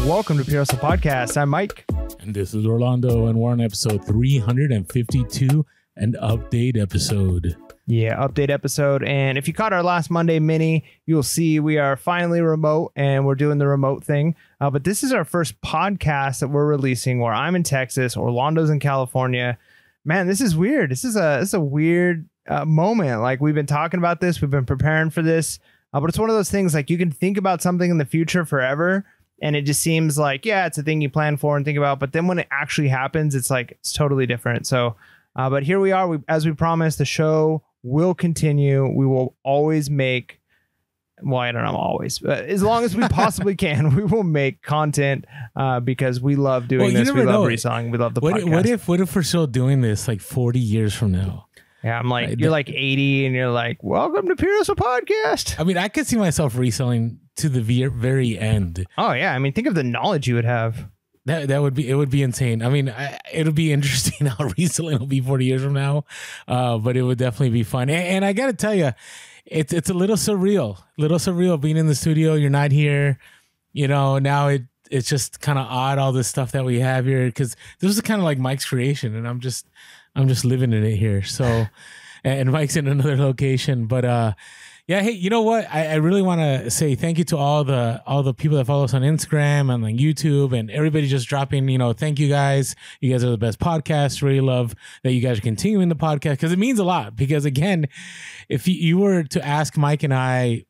Welcome to PHP Podcast. I'm Mike. And this is Orlando, and we're on episode 352, an update episode. Yeah, update episode. And if you caught our last Monday mini, you'll see we are finally remote and we're doing the remote thing. But this is our first podcast that we're releasing where I'm in Texas, Orlando's in California. Man, this is weird. This is a weird moment. Like, we've been talking about this. We've been preparing for this. But it's one of those things, like, you can think about something in the future forever. And it just seems like, yeah, it's a thing you plan for and think about. But then when it actually happens, it's like, it's totally different. So, but here we are. As we promised, the show will continue. We will always make, well, I don't know, always, but as long as we possibly can, we will make content because we love doing this. We love reselling. We love the podcast. What if we're still doing this like 40 years from now? Yeah, I'm like, you're like 80 and you're like, welcome to PHP Podcast. I mean, I could see myself reselling to the very end. Oh, yeah. I mean, think of the knowledge you would have. It would be insane. I mean, it'll be interesting how reselling will be 40 years from now, but it would definitely be fun. And I got to tell you, it's a little surreal being in the studio. You're not here, you know. Now it's just kind of odd, all this stuff that we have here, because this is kind of like Mike's creation, and I'm just living in it here. So, and Mike's in another location, but yeah, hey, you know what? I really want to say thank you to all the people that follow us on Instagram and on YouTube, and everybody just dropping, you know, thank you guys. You guys are the best podcast. Really love that you guys are continuing the podcast, because it means a lot. Because again, if you were to ask Mike and I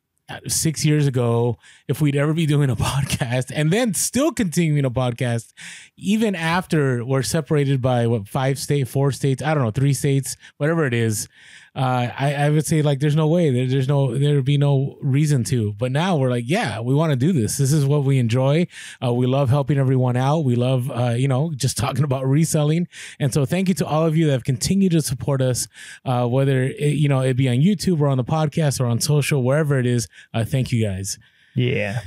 6 years ago if we'd ever be doing a podcast, and then still continuing a podcast even after we're separated by what, 4 states, I don't know, 3 states, whatever it is, I would say, like, there's no way, there'd be no reason to. But now we're like, yeah, we want to do this. This is what we enjoy. We love helping everyone out. We love you know, just talking about reselling. And so thank you to all of you that have continued to support us, whether you know, it be on YouTube or on the podcast or on social, wherever it is. Thank you guys. Yeah.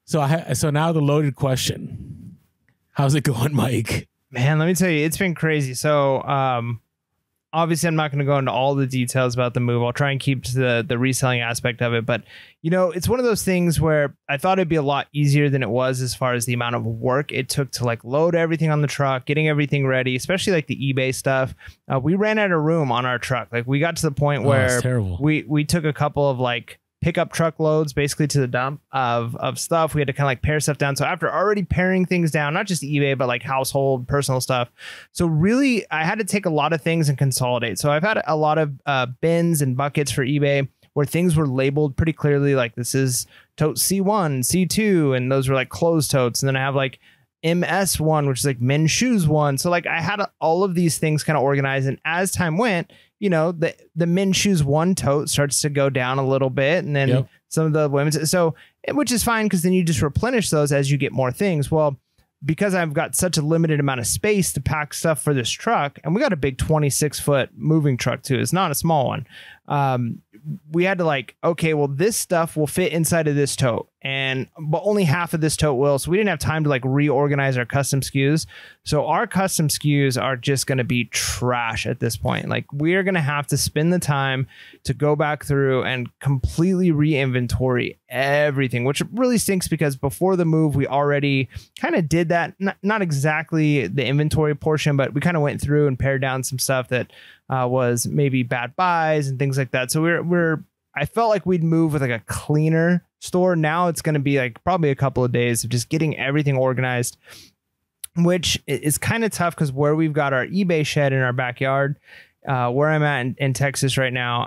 So now the loaded question. How's it going, Mike? Man, let me tell you, it's been crazy. So obviously I'm not going to go into all the details about the move. I'll try and keep to the reselling aspect of it. But, you know, it's one of those things where I thought it'd be a lot easier than it was, as far as the amount of work it took to like load everything on the truck, getting everything ready, especially like the eBay stuff. We ran out of room on our truck. Like, we got to the point where we took a couple of like pickup truck loads basically to the dump of stuff. We had to kind of like pare stuff down. So after already paring things down, not just eBay, but like household, personal stuff. So really, I had to take a lot of things and consolidate. So I've had a lot of bins and buckets for eBay where things were labeled pretty clearly, like this is tote C1, C2, and those were like closed totes. And then I have like MS1, which is like men's shoes one. So like I had all of these things kind of organized, and as time went, you know, the men's shoes one tote starts to go down a little bit, and then some of the women's, so, which is fine, because then you just replenish those as you get more things. Well, because I've got such a limited amount of space to pack stuff for this truck, and we got a big 26-foot moving truck too, it's not a small one. We had to like, okay, well, this stuff will fit inside of this tote, but only half of this tote will. So we didn't have time to like reorganize our custom SKUs. So our custom SKUs are just going to be trash at this point. Like, we're going to have to spend the time to go back through and completely re-inventory everything, which really stinks, because before the move, we already kind of did that. Not exactly the inventory portion, but we kind of went through and pared down some stuff that was maybe bad buys and things like that. So I felt like we'd move with like a cleaner store. Now it's going to be like probably a couple of days of just getting everything organized, which is kind of tough, because where we've got our eBay shed in our backyard, where I'm at in Texas right now,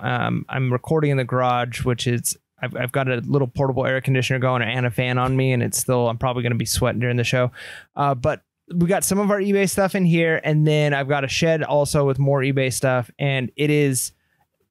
I'm recording in the garage, which is, I've got a little portable air conditioner going and a fan on me, and I'm probably going to be sweating during the show. But we got some of our eBay stuff in here, and then I've got a shed also with more eBay stuff. And it is,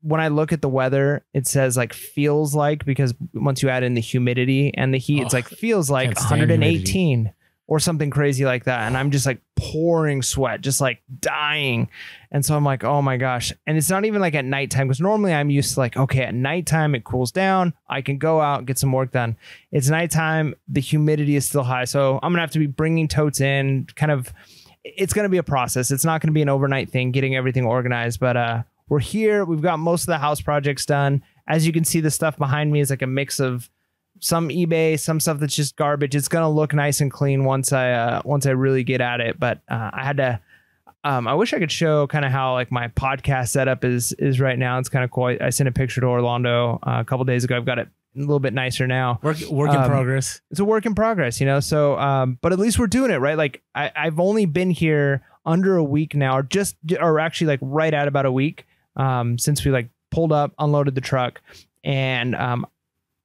when I look at the weather, it says like feels like, because once you add in the humidity and the heat, it's like feels like 118 or something crazy like that. And I'm just like pouring sweat, just like dying. And so I'm like, oh my gosh. And it's not even like at nighttime, because normally I'm used to like, okay, at nighttime it cools down, I can go out and get some work done. It's nighttime, the humidity is still high. So I'm gonna have to be bringing totes in, kind of, it's gonna be a process. It's not gonna be an overnight thing, getting everything organized, but we're here. We've got most of the house projects done. as you can see, the stuff behind me is like a mix of some eBay, some stuff that's just garbage. It's going to look nice and clean once I really get at it. But I had to, I wish I could show kind of how like my podcast setup is right now. It's kind of cool. I sent a picture to Orlando a couple days ago. I've got it a little bit nicer now. Work in progress. It's a work in progress, you know? So, but at least we're doing it, right? Like I've only been here under a week now, or actually like right at about a week, since we like pulled up, unloaded the truck. And,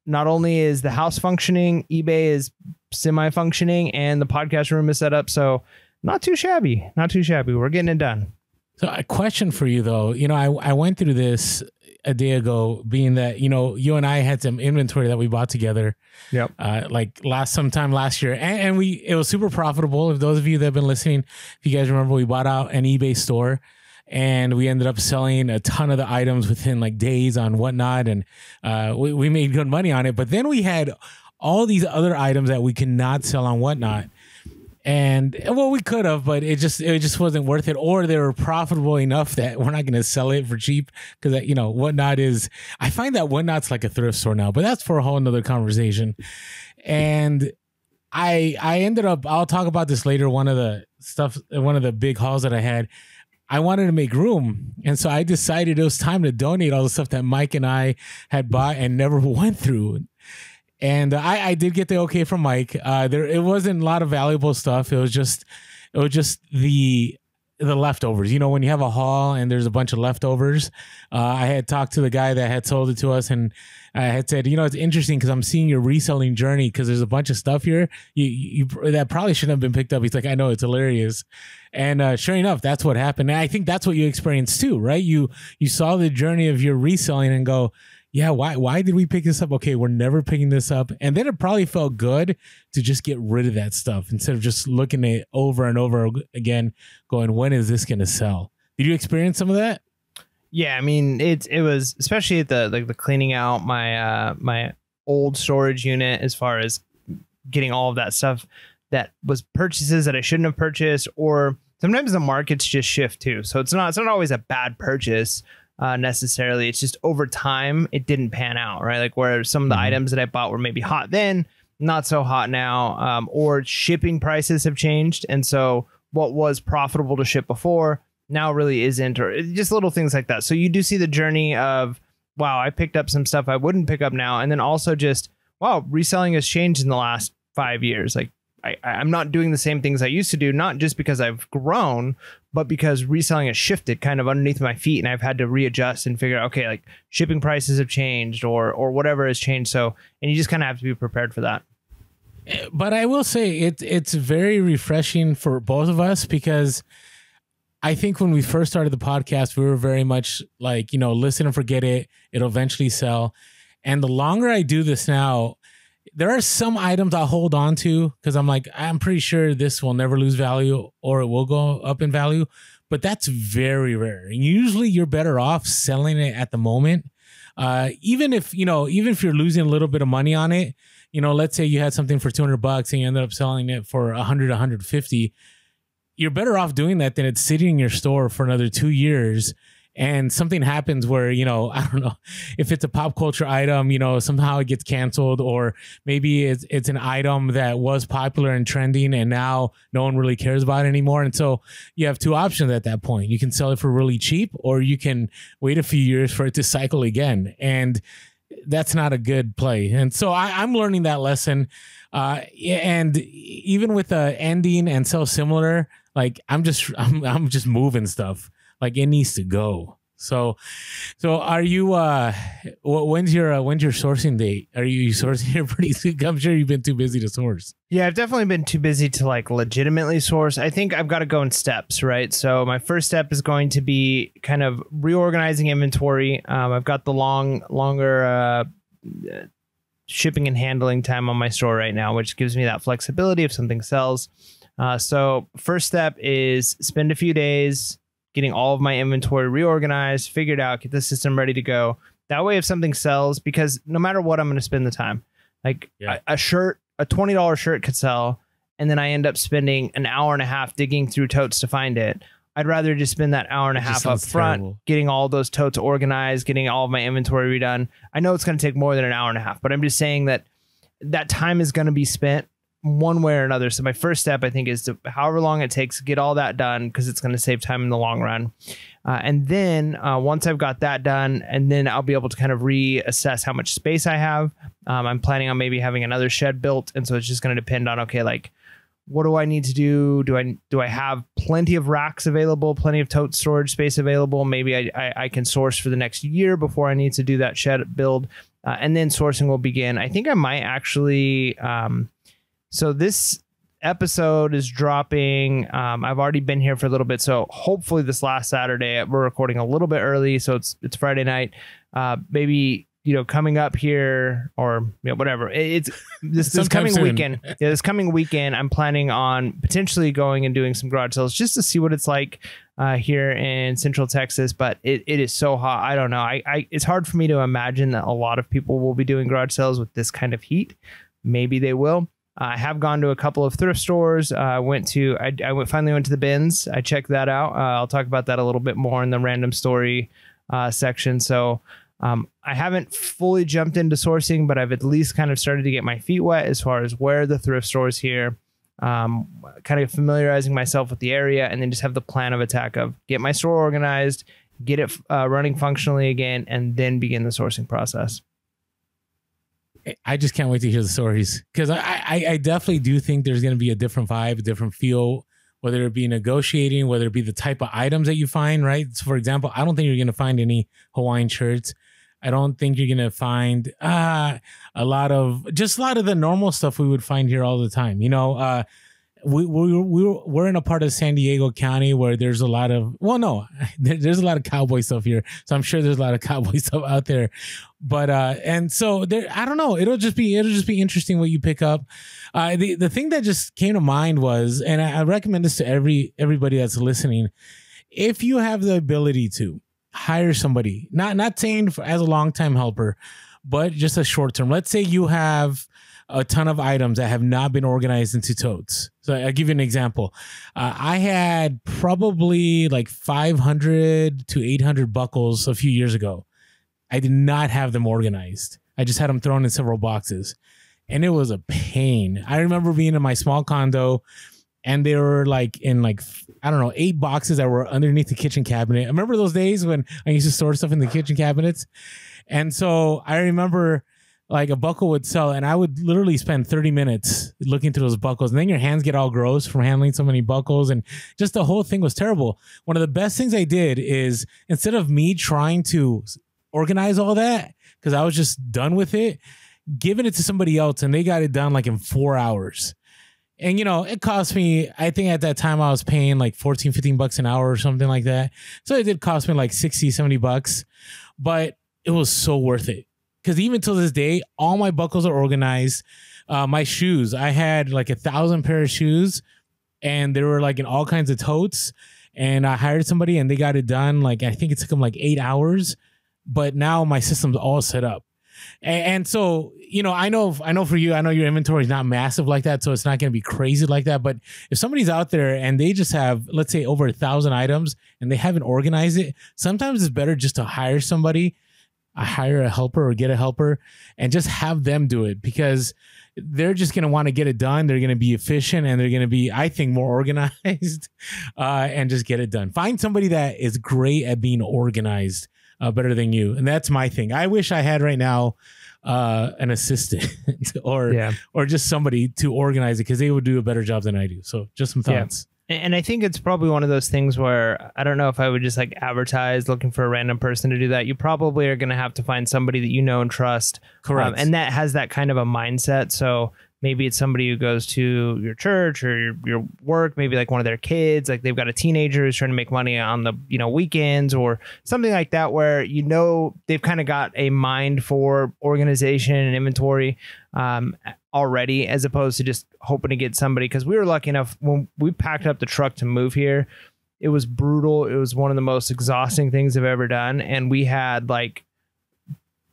not only is the house functioning, eBay is semi-functioning, and the podcast room is set up. So not too shabby. Not too shabby. We're getting it done. So a question for you, though. You know, I went through this a day ago, being that, you know, you and I had some inventory that we bought together. Yep. Like sometime last year. And it was super profitable. If those of you that have been listening, if you guys remember, we bought out an eBay store. And we ended up selling a ton of the items within like days on Whatnot. And we made good money on it. But then we had all these other items that we could not sell on Whatnot. And well, we could have, but it just wasn't worth it. Or they were profitable enough that we're not going to sell it for cheap. Because, you know, Whatnot is, I find that Whatnot's like a thrift store now. But that's for a whole nother conversation. And I ended up, I'll talk about this later. One of the big hauls that I had, I wanted to make room. And so I decided it was time to donate all the stuff that Mike and I had bought and never went through. And I did get the okay from Mike. It wasn't a lot of valuable stuff. It was just the leftovers. You know, when you have a haul and there's a bunch of leftovers, I had talked to the guy that had sold it to us, and I had said, you know, it's interesting because I'm seeing your reselling journey because there's a bunch of stuff here you that probably shouldn't have been picked up. He's like, I know, it's hilarious. And sure enough, that's what happened. And I think that's what you experienced too, right? You saw the journey of your reselling and go, yeah, why did we pick this up? Okay, we're never picking this up. And then it probably felt good to just get rid of that stuff instead of just looking at it over and over again, going, when is this going to sell? Did you experience some of that? Yeah, I mean, it was especially at the cleaning out my old storage unit, as far as getting all of that stuff that was purchases that I shouldn't have purchased, or sometimes the markets just shift too. So it's not always a bad purchase necessarily. It's just over time it didn't pan out, right? Like where some of the items that I bought were maybe hot then, not so hot now, or shipping prices have changed, and so what was profitable to ship before now really isn't, or just little things like that. So you do see the journey of, wow, I picked up some stuff I wouldn't pick up now. And then also just, wow, reselling has changed in the last 5 years. Like I'm not doing the same things I used to do, not just because I've grown, but because reselling has shifted kind of underneath my feet, and I've had to readjust and figure out, okay, like shipping prices have changed or whatever has changed. So, and you just kind of have to be prepared for that. But I will say it's very refreshing for both of us, because I think when we first started the podcast, we were very much like, you know, listen and forget it. It'll eventually sell. And the longer I do this now, there are some items I'll hold on to because I'm like, I'm pretty sure this will never lose value or it will go up in value. But that's very rare. And usually you're better off selling it at the moment. Even if you're losing a little bit of money on it, you know, let's say you had something for $200 and you ended up selling it for 100, 150. You're better off doing that than it's sitting in your store for another 2 years and something happens where, you know, I don't know if it's a pop culture item, you know, somehow it gets canceled, or maybe it's an item that was popular and trending and now no one really cares about it anymore. And so you have two options at that point. You can sell it for really cheap, or you can wait a few years for it to cycle again. And that's not a good play. And so I'm learning that lesson. And even with the ending and so similar, like I'm just moving stuff. Like it needs to go. So are you? When's your sourcing date? Are you sourcing here pretty soon? I'm sure you've been too busy to source. Yeah, I've definitely been too busy to like legitimately source. I think I've got to go in steps, right? So my first step is going to be kind of reorganizing inventory. I've got the longer shipping and handling time on my store right now, which gives me that flexibility if something sells. So first step is spend a few days getting all of my inventory reorganized, figured out, get the system ready to go. That way, if something sells, because no matter what, I'm going to spend the time. Like a shirt, a $20 shirt could sell, and then I end up spending an hour and a half digging through totes to find it. I'd rather just spend that hour and a half up front getting all those totes organized, getting all of my inventory redone. I know it's going to take more than an hour and a half, but I'm just saying that that time is going to be spent one way or another. So my first step, I think, is to however long it takes to get all that done, because it's going to save time in the long run. And then once I've got that done, and then I'll be able to kind of reassess how much space I have. I'm planning on maybe having another shed built. And so it's just going to depend on, okay, like, what do I need to do? Do I have plenty of racks available, plenty of tote storage space available? Maybe I can source for the next year before I need to do that shed build. And then sourcing will begin. I think I might actually, so this episode is dropping. I've already been here for a little bit. So hopefully this last Saturday, we're recording a little bit early. So it's Friday night. Maybe, coming up here, or whatever. It's this coming weekend. Yeah, this coming weekend, I'm planning on potentially going and doing some garage sales just to see what it's like here in Central Texas. But it is so hot. I don't know. It's hard for me to imagine that a lot of people will be doing garage sales with this kind of heat. Maybe they will. I have gone to a couple of thrift stores. I finally went to the bins. I checked that out. I'll talk about that a little bit more in the random story section. So I haven't fully jumped into sourcing, but I've at least kind of started to get my feet wet as far as where the thrift stores here, kind of familiarizing myself with the area, and then just have the plan of attack of get my store organized, get it running functionally again, and then begin the sourcing process. I just can't wait to hear the stories, because I definitely do think there's going to be a different vibe, a different feel, whether it be negotiating, whether it be the type of items that you find, right? So for example, I don't think you're going to find any Hawaiian shirts. I don't think you're going to find a lot of the normal stuff we would find here all the time. We're in a part of San Diego County where there's a lot of, there's a lot of cowboy stuff here. So I'm sure there's a lot of cowboy stuff out there. But, and so there, I don't know, it'll just be interesting what you pick up. The thing that just came to mind was, and I recommend this to everybody that's listening, if you have the ability to hire somebody, not saying as a long-time helper, but just a short term. Let's say you have a ton of items that have not been organized into totes. So I'll give you an example. I had probably like 500 to 800 buckles a few years ago. I did not have them organized. I just had them thrown in several boxes, and it was a pain. I remember being in my small condo, and they were like in 8 boxes that were underneath the kitchen cabinet. I remember those days when I used to store stuff in the kitchen cabinets. And so I remember like a buckle would sell, and I would literally spend 30 minutes looking through those buckles, and then your hands get all gross from handling so many buckles, and just the whole thing was terrible. One of the best things I did is, instead of me trying to organize all that, because I was just done with it, giving it to somebody else, and they got it done like in 4 hours. And, it cost me, I think at that time I was paying like 14, 15 bucks an hour or something like that. So it did cost me like 60, 70 bucks, but it was so worth it. Because even till this day, all my buckles are organized. My shoes, I had like 1,000 pair of shoes, and they were like in all kinds of totes. And I hired somebody, and they got it done. Like, I think it took them like 8 hours, but now my system's all set up. And so, I know for you, I know your inventory is not massive like that, so it's not going to be crazy like that. But if somebody's out there and they just have, let's say, over 1,000 items and they haven't organized it, sometimes it's better just to hire somebody, hire a helper or get a helper, and just have them do it, because they're just going to want to get it done. They're going to be efficient, and they're going to be, I think, more organized and just get it done. Find somebody that is great at being organized. Better than you. And that's my thing. I wish I had right now an assistant or just somebody to organize it, because they would do a better job than I do. So just some thoughts. Yeah. And I think it's probably one of those things where I don't know if I would just like advertise looking for a random person to do that. You probably are going to have to find somebody that you know and trust. Correct. And that has that kind of a mindset. So maybe it's somebody who goes to your church or your work, maybe like one of their kids, like they've got a teenager who's trying to make money on the, weekends or something like that, where, they've kind of got a mind for organization and inventory already, as opposed to just hoping to get somebody. Cause we were lucky enough when we packed up the truck to move here, it was brutal. It was one of the most exhausting things I've ever done. And we had like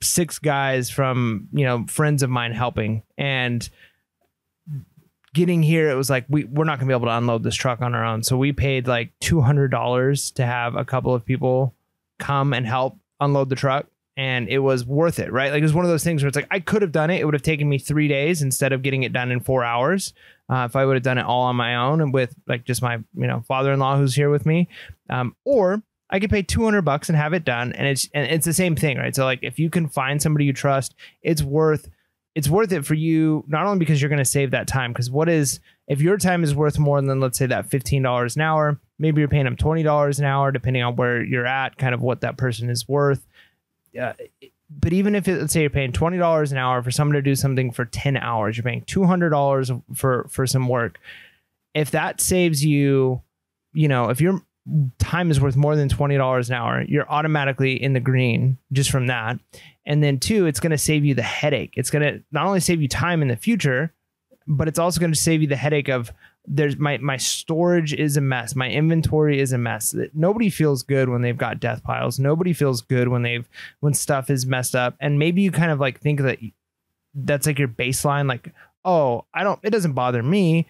6 guys from, friends of mine helping, and getting here, it was like, we're not gonna be able to unload this truck on our own. So we paid like $200 to have a couple of people come and help unload the truck. And it was worth it, right? Like it was one of those things where it's like, I could have done it. It would have taken me 3 days instead of getting it done in 4 hours. If I would have done it all on my own and with like just my, father-in-law who's here with me. Or I could pay $200 and have it done. And it's the same thing, right? So like if you can find somebody you trust, it's worth it for you, not only because you're going to save that time, because if your time is worth more than, let's say, that $15 an hour, maybe you're paying them $20 an hour, depending on where you're at, kind of what that person is worth. But even if let's say you're paying $20 an hour for someone to do something for 10 hours, you're paying $200 for some work. If that saves you, if your time is worth more than $20 an hour, you're automatically in the green just from that. And then 2, it's going to save you the headache. It's going to not only save you time in the future, but it's also going to save you the headache of there's my storage is a mess. My inventory is a mess. Nobody feels good when they've got death piles. Nobody feels good when stuff is messed up. And maybe you kind of like think that that's like your baseline. Like, oh, it doesn't bother me,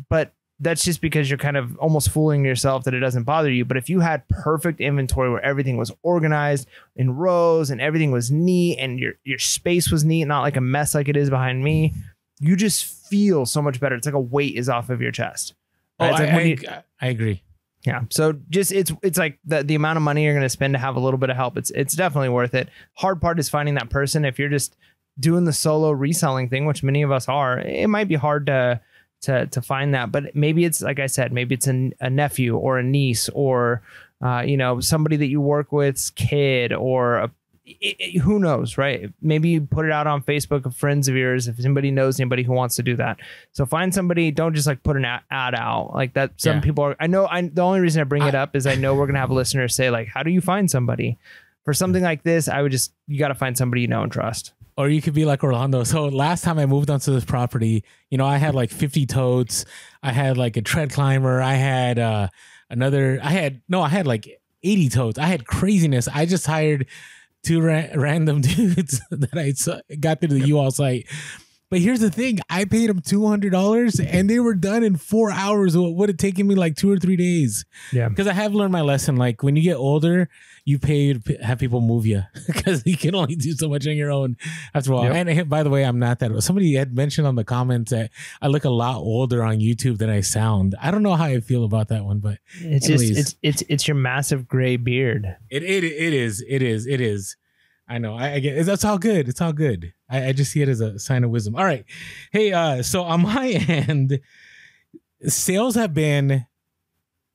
but that's just because you're kind of almost fooling yourself that it doesn't bother you. But if you had perfect inventory where everything was organized in rows and everything was neat and your space was neat, not like a mess like it is behind me, you just feel so much better. It's like a weight is off of your chest. Right? I agree. Yeah. So just it's like the amount of money you're going to spend to have a little bit of help. It's definitely worth it. Hard part is finding that person. If you're just doing the solo reselling thing, which many of us are, it might be hard to find that. But maybe it's, like I said, maybe it's a nephew or a niece or somebody that you work with's kid or who knows, right? Maybe you put it out on Facebook of friends of yours if somebody knows anybody who wants to do that. So find somebody. Don't just like put an ad out like that. Some people are. The only reason I bring it up is I know we're gonna have listeners say like, how do you find somebody for something like this? You got to find somebody you know and trust. Or you could be like Orlando. So last time I moved onto this property, I had like 50 totes. I had like a tread climber. I had I had like 80 totes. I had craziness. I just hired 2 random dudes that I got through the U-Haul site. But here's the thing. I paid them $200 and they were done in 4 hours. What would have taken me like 2 or 3 days. Yeah. Because I have learned my lesson. Like when you get older, you have people move you because you can only do so much on your own after a while. Yep. And by the way, I'm not that old. Somebody had mentioned on the comments that I look a lot older on YouTube than I sound. I don't know how I feel about that one, but it's your massive gray beard. It is. I know. I get it. That's all good. It's all good. I just see it as a sign of wisdom. All right. Hey, so on my end, sales have been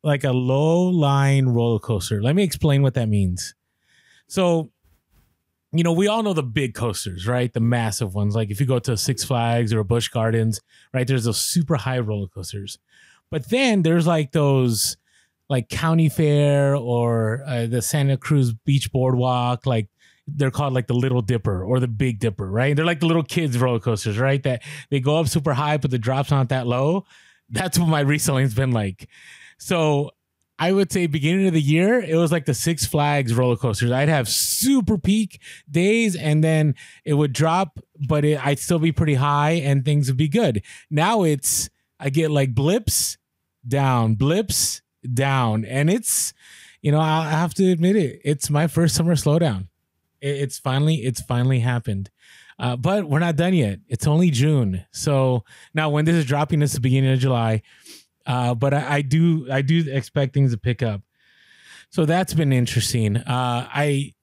like a low line roller coaster. Let me explain what that means. So, we all know the big coasters, right? The massive ones. Like if you go to Six Flags or Busch Gardens, right? There's those super high roller coasters. But then there's like those like County Fair or the Santa Cruz Beach Boardwalk, like they're called like the Little Dipper or the Big Dipper, right? They're like the little kids roller coasters, right? That they go up super high, but the drops aren't that low. That's what my reselling's been like. So I would say beginning of the year, it was like the Six Flags roller coasters. I'd have super peak days and then it would drop, but I'd still be pretty high and things would be good. Now I get like blips down. And it's, I have to admit it. It's my first summer slowdown. It's finally happened. But we're not done yet. It's only June. So now when this is dropping, this is the beginning of July. But I do expect things to pick up. So that's been interesting. I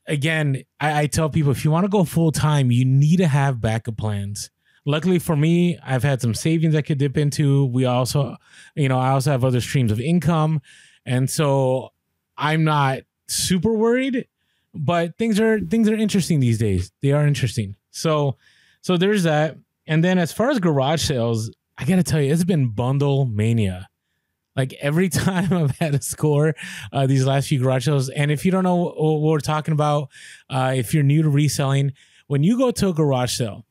tell people, if you want to go full time, you need to have backup plans. Luckily for me, I've had some savings I could dip into. I also have other streams of income. And so I'm not super worried, but things are interesting these days. They are interesting. So there's that. And then as far as garage sales, I got to tell you, it's been bundle mania. Like every time I've had a score these last few garage sales. And if you don't know what we're talking about, if you're new to reselling, when you go to a garage sale,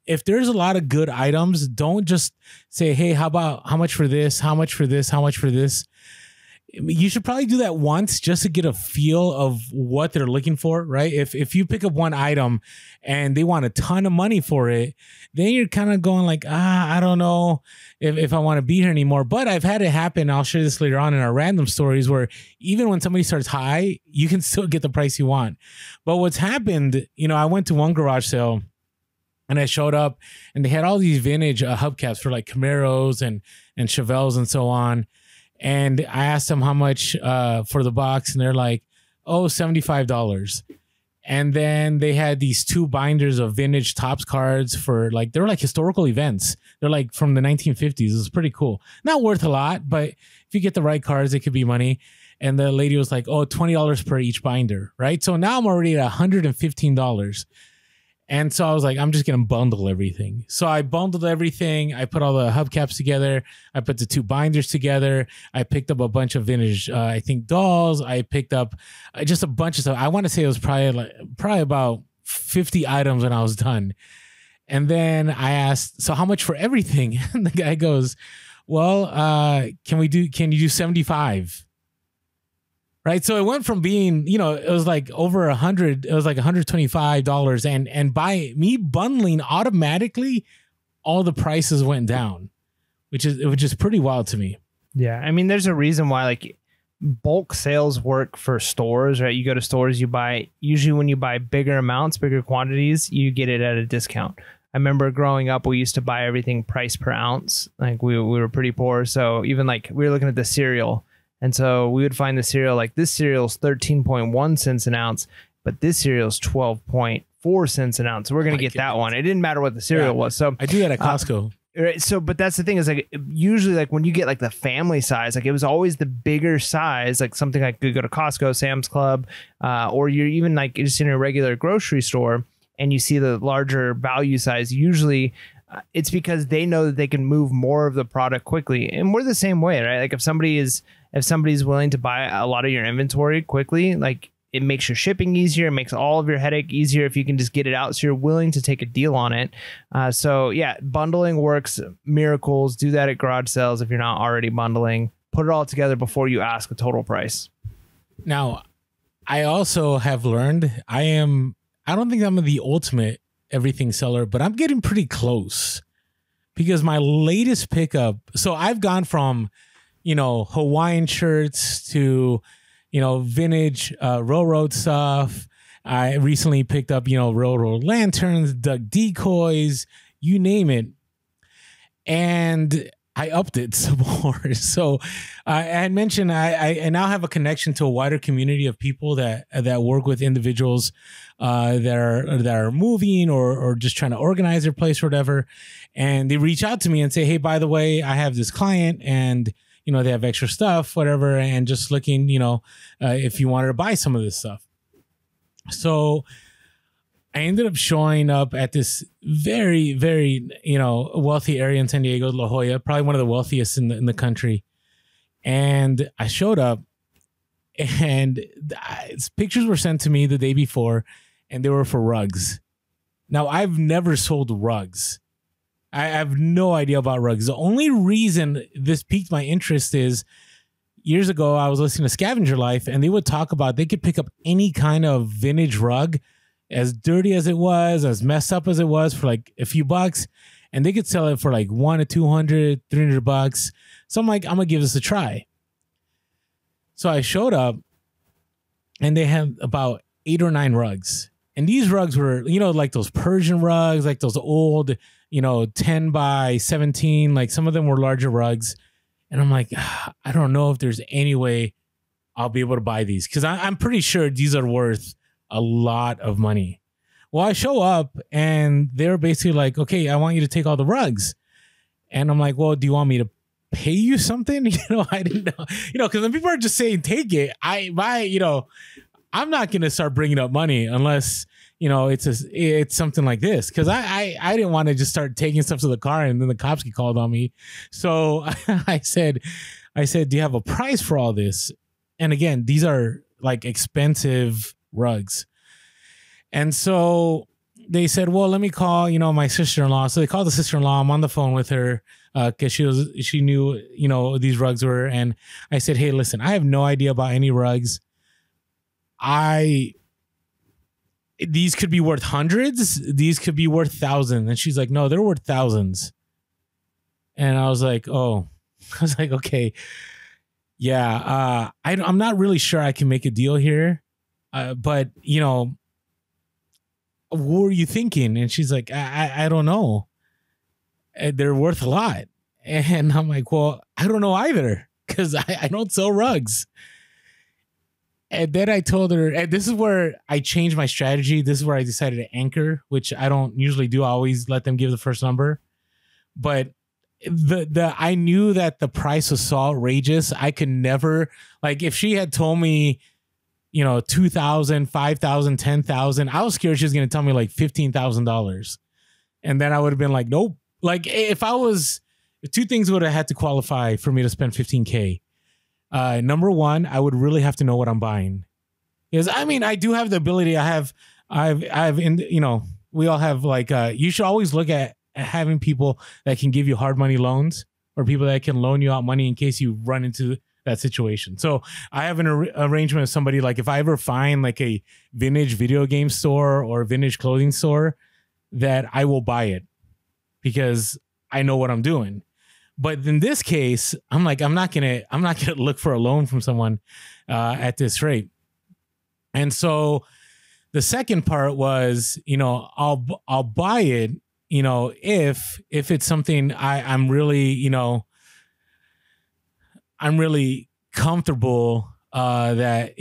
if there's a lot of good items, don't just say, hey, how much for this? How much for this? How much for this? you should probably do that once just to get a feel of what they're looking for, right? If you pick up one item and they want a ton of money for it, then you're kind of going like, I don't know if I want to be here anymore. But I've had it happen. I'll share this later on in our random stories where even when somebody starts high, you can still get the price you want. But what's happened, I went to one garage sale and I showed up and they had all these vintage hubcaps for like Camaros and Chevelles and so on. And I asked them how much for the box, and they're like, oh, $75. And then they had these 2 binders of vintage Topps cards for like, they were like historical events. They're like from the 1950s. It was pretty cool. Not worth a lot, but if you get the right cards, it could be money. And the lady was like, oh, $20 per each binder, right? So now I'm already at $115. And so I was like, I'm just going to bundle everything. So I bundled everything. I put all the hubcaps together. I put the 2 binders together. I picked up a bunch of vintage, I think, dolls. I picked up just a bunch of stuff. I want to say it was probably about 50 items when I was done. And then I asked, so how much for everything? And the guy goes, well, can you do 75? Right. So it went from being, it was like over 100, it was like $125. And by me bundling automatically, all the prices went down, which is pretty wild to me. Yeah. I mean, there's a reason why like bulk sales work for stores, right? You go to stores, usually when you buy bigger amounts, bigger quantities, you get it at a discount. I remember growing up, we used to buy everything price per ounce. Like we were pretty poor. So even like we were looking at the cereal. And so we would find the cereal, like this cereal is 13.1 cents an ounce, but this cereal is 12.4 cents an ounce. So we're going to get that one. It didn't matter what the cereal was. So I do that at Costco. Right. So, but that's the thing is like, usually like when you get like the family size, like it was always the bigger size, like something like you go to Costco, Sam's Club, or you're even like just in a regular grocery store and you see the larger value size. Usually it's because they know that they can move more of the product quickly. And we're the same way, right? Like if somebody's willing to buy a lot of your inventory quickly, like it makes your shipping easier. It makes all of your headache easier if you can just get it out. So you're willing to take a deal on it. So yeah, bundling works miracles. Do that at garage sales if you're not already bundling. Put it all together before you ask a total price. Now, I also have learned I don't think I'm the ultimate everything seller, but I'm getting pretty close because my latest pickup. So I've gone from Hawaiian shirts to, vintage railroad stuff. I recently picked up, railroad lanterns, duck decoys, you name it. And I upped it some more. So I had mentioned I now have a connection to a wider community of people that work with individuals that are moving or just trying to organize their place or whatever. And they reach out to me and say, hey, by the way, I have this client and they have extra stuff, whatever, and just looking, if you wanted to buy some of this stuff. So I ended up showing up at this very, very, wealthy area in San Diego, La Jolla, probably one of the wealthiest in the country. And I showed up and pictures were sent to me the day before and they were for rugs. Now, I've never sold rugs. I have no idea about rugs. The only reason this piqued my interest is years ago, I was listening to Scavenger Life and they would talk about they could pick up any kind of vintage rug, as dirty as it was, as messed up as it was, for like a few bucks, and they could sell it for like $100 to $200, $300. So I'm like, I'm gonna give this a try. So I showed up and they had about 8 or 9 rugs. And these rugs were, like those Persian rugs, like those old, 10 by 17, like some of them were larger rugs. And I'm like, I don't know if there's any way I'll be able to buy these because I'm pretty sure these are worth a lot of money. Well, I show up and they're basically like, okay, I want you to take all the rugs. And I'm like, well, do you want me to pay you something? I didn't know, because when people are just saying, take it, I'm not going to start bringing up money unless, it's something like this. Cause I didn't want to just start taking stuff to the car and then the cops get called on me. So I said, do you have a price for all this? And again, these are like expensive rugs. And so they said, well, let me call, my sister-in-law. So they called the sister-in-law. I'm on the phone with her because she knew, these rugs were. And I said, hey, listen, I have no idea about any rugs. These could be worth hundreds. These could be worth thousands. And she's like, no, they're worth thousands. And I was like, okay. Yeah. I'm not really sure I can make a deal here. But what were you thinking? And she's like, I don't know. They're worth a lot. And I'm like, well, I don't know either because I don't sell rugs. And then I told her, and this is where I changed my strategy. This is where I decided to anchor, which I don't usually do. I always let them give the first number. But I knew that the price was so outrageous. I could never, like, if she had told me, $2,000, $5,000, $10,000, I was scared she was going to tell me like $15,000. And then I would have been like, nope. Like if two things would have had to qualify for me to spend $15K. Number one, I would really have to know what I'm buying. Because I do have the ability. We all have like, you should always look at having people that can give you hard money loans or people that can loan you out money in case you run into that situation. So I have an arrangement with somebody, like if I ever find like a vintage video game store or vintage clothing store, that I will buy it because I know what I'm doing. But in this case, I'm like, I'm not gonna look for a loan from someone at this rate. And so the second part was, I'll buy it, if it's something I'm really, I'm really comfortable that,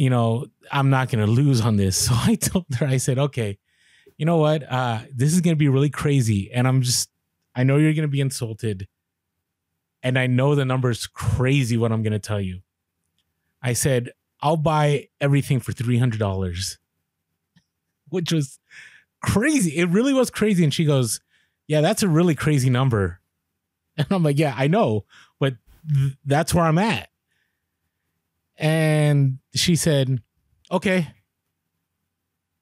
I'm not going to lose on this. So I told her, I said, okay, you know what? This is going to be really crazy. And I know you're going to be insulted. And I know the number's crazy what I'm going to tell you. I said, I'll buy everything for $300, which was crazy. It really was crazy. And she goes, yeah, that's a really crazy number. And I'm like, yeah, I know, but that's where I'm at. And she said, okay,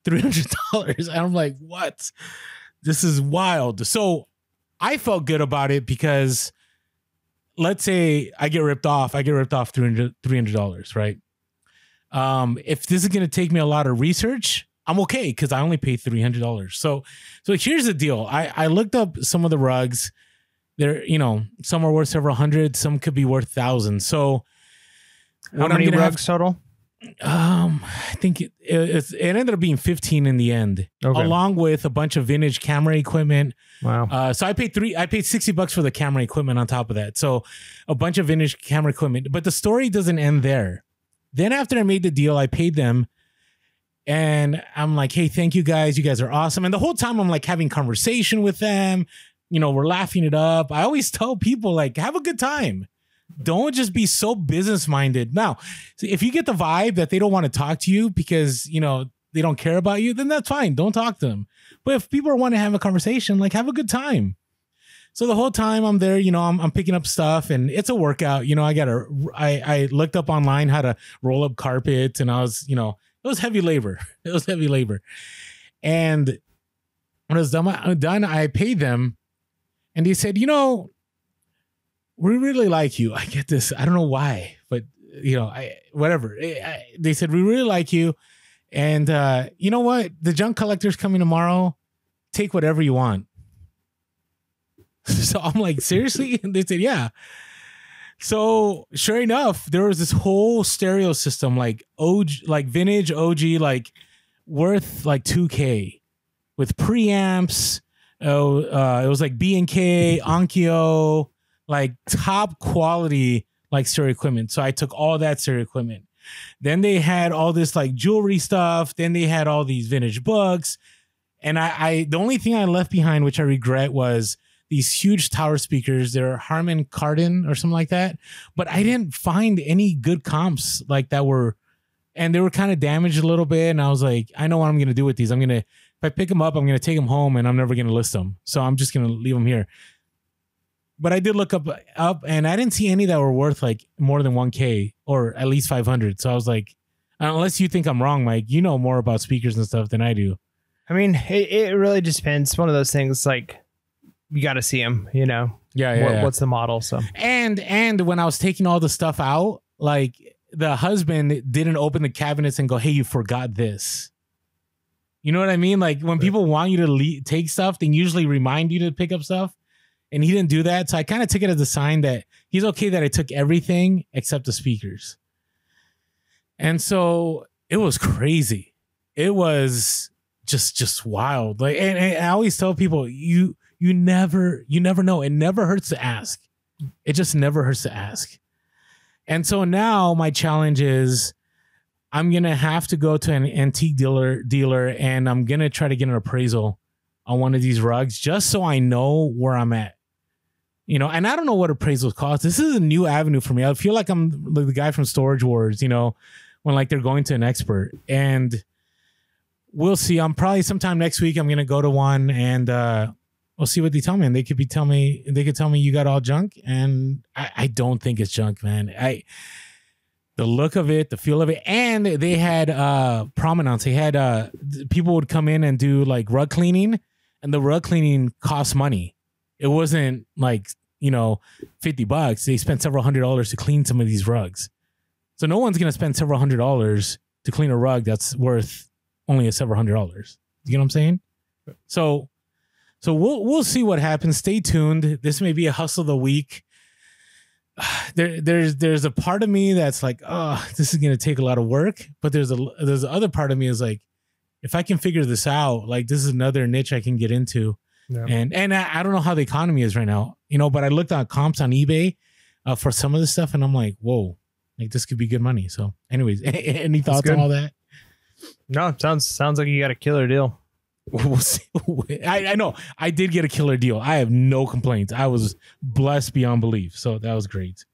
$300. And I'm like, what? This is wild. So I felt good about it because let's say I get ripped off $300, right? If this is going to take me a lot of research, I'm okay because I only paid $300. So here's the deal. I looked up some of the rugs. They're, some are worth several hundred, some could be worth thousands. So how many rugs total? I think it ended up being 15 in the end, along with a bunch of vintage camera equipment. Wow. So I paid $60 for the camera equipment on top of that. So a bunch of vintage camera equipment, but the story doesn't end there. Then after I made the deal, I paid them. And I'm like, hey, thank you guys. You guys are awesome. And the whole time I'm like having conversation with them. We're laughing it up. I always tell people like, have a good time. Don't just be so business minded. Now, if you get the vibe that they don't want to talk to you because, they don't care about you, then that's fine. Don't talk to them. But if people want to have a conversation, like have a good time. So the whole time I'm there, I'm picking up stuff and it's a workout. I looked up online how to roll up carpets and I was, it was heavy labor. And when I was done, I paid them and they said, we really like you. I get this. I don't know why, but whatever. They said, we really like you. And you know what? The junk collector's coming tomorrow. Take whatever you want. So I'm like, seriously? And they said, yeah. So sure enough, there was this whole stereo system, like vintage OG, like worth like $2K with preamps. It was like B&K, Onkyo, like top quality, like stereo equipment. So I took all that stereo equipment. Then they had all this like jewelry stuff. Then they had all these vintage books. And I the only thing I left behind, which I regret, was these huge tower speakers. They're Harman Kardon or something like that. But I didn't find any good comps like that and they were kind of damaged a little bit. And I was like, I know what I'm going to do with these. If I pick them up, I'm going to take them home and I'm never going to list them. So I'm just going to leave them here. But I did look up and I didn't see any that were worth like more than 1K or at least 500. So I was like, unless you think I'm wrong, Mike, you know more about speakers and stuff than I do. I mean, it really just depends. It's one of those things like you got to see them, you know. Yeah. What's the model? So and when I was taking all the stuff out, like the husband didn't open the cabinets and go, "Hey, you forgot this." You know what I mean? Like when people want you to take stuff, they usually remind you to pick up stuff. And he didn't do that. So I kind of took it as a sign that he's okay that I took everything except the speakers. And so it was crazy. It was just wild. Like, and I always tell people, you never know. It never hurts to ask. It just never hurts to ask. And so now my challenge is I'm going to have to go to an antique dealer and I'm going to try to get an appraisal on one of these rugs just so I know where I'm at. You know, and I don't know what appraisals cost. This is a new avenue for me. I feel like I'm the guy from Storage Wars, you know, when like they're going to an expert. And we'll see. I'm probably sometime next week I'm going to go to one and we'll see what they tell me. And they could tell me you got all junk. And I don't think it's junk, man. The look of it, the feel of it, and they had prominence. They had people would come in and do like rug cleaning, and the rug cleaning cost money. It wasn't like, you know, $50. They spent several $100s to clean some of these rugs. So no one's gonna spend several $100s to clean a rug that's worth only several $100s. You know what I'm saying? So we'll see what happens. Stay tuned. This may be a hustle of the week. There's a part of me that's like, oh, this is gonna take a lot of work, but there's the other part of me is like, if I can figure this out, like this is another niche I can get into. Yeah. And I don't know how the economy is right now, you know, but I looked at comps on eBay for some of this stuff, and I'm like, whoa, like this could be good money. So, anyways, any thoughts on all that? No, sounds like you got a killer deal. We'll see. I know I did get a killer deal. I have no complaints. I was blessed beyond belief. So that was great.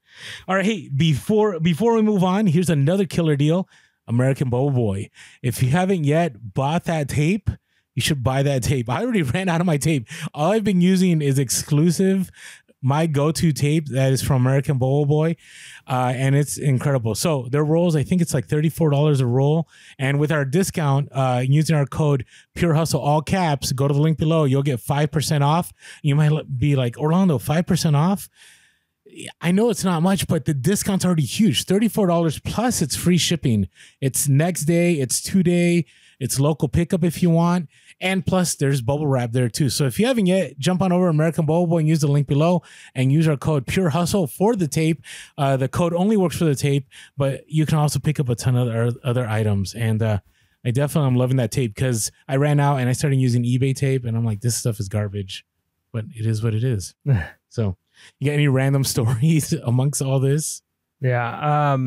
All right. Hey, before we move on, here's another killer deal. American Bow Boy. If you haven't yet bought that tape, you should buy that tape. I already ran out of my tape. All I've been using is exclusive, my go-to tape that is from American Bow Boy. And it's incredible. So their rolls, I think it's like $34 a roll. And with our discount, using our code Pure Hustle, all caps, go to the link below. You'll get 5% off. You might be like, Orlando, 5% off? I know it's not much, but the discount's already huge. $34 plus it's free shipping. It's next day. It's 2-day. It's local pickup if you want. And plus there's bubble wrap there too. So if you haven't yet, jump on over to American Bow Boy and use the link below and use our code Pure Hustle for the tape. The code only works for the tape, but you can also pick up a ton of other items. And I definitely am loving that tape because I ran out and I started using eBay tape and I'm like, this stuff is garbage, but it is what it is. So you got any random stories amongst all this? Yeah.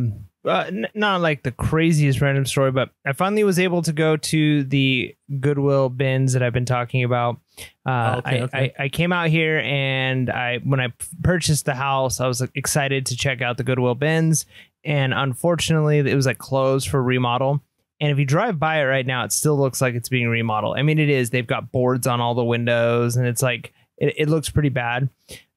Not like the craziest random story, but I finally was able to go to the Goodwill bins that I've been talking about. Okay. I came out here and when I purchased the house, I was like, excited to check out the Goodwill bins. And unfortunately, it was like closed for remodel. And if you drive by it right now, it still looks like it's being remodeled. I mean, it is. They've got boards on all the windows and it's like, it looks pretty bad.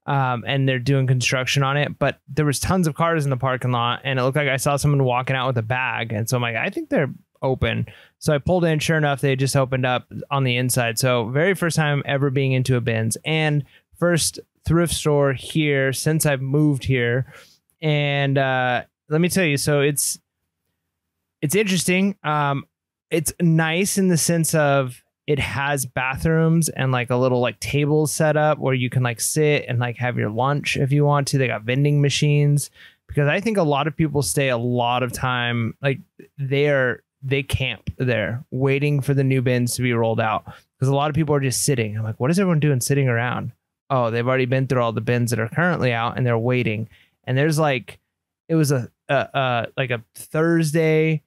And they're doing construction on it, but there was tons of cars in the parking lot and it looked like I saw someone walking out with a bag. And so I'm like, I think they're open. So I pulled in, sure enough, they just opened up on the inside. So very first time ever being into a bins and first thrift store here since I've moved here. And, let me tell you, so it's interesting. It's nice in the sense of, it has bathrooms and like a little like tables set up where you can like sit and like have your lunch if you want to. They got vending machines because I think a lot of people stay a lot of time. Like they camp there waiting for the new bins to be rolled out because a lot of people are just sitting. I'm like, what is everyone doing sitting around? Oh, they've already been through all the bins that are currently out and they're waiting. And there's like, it was like a Thursday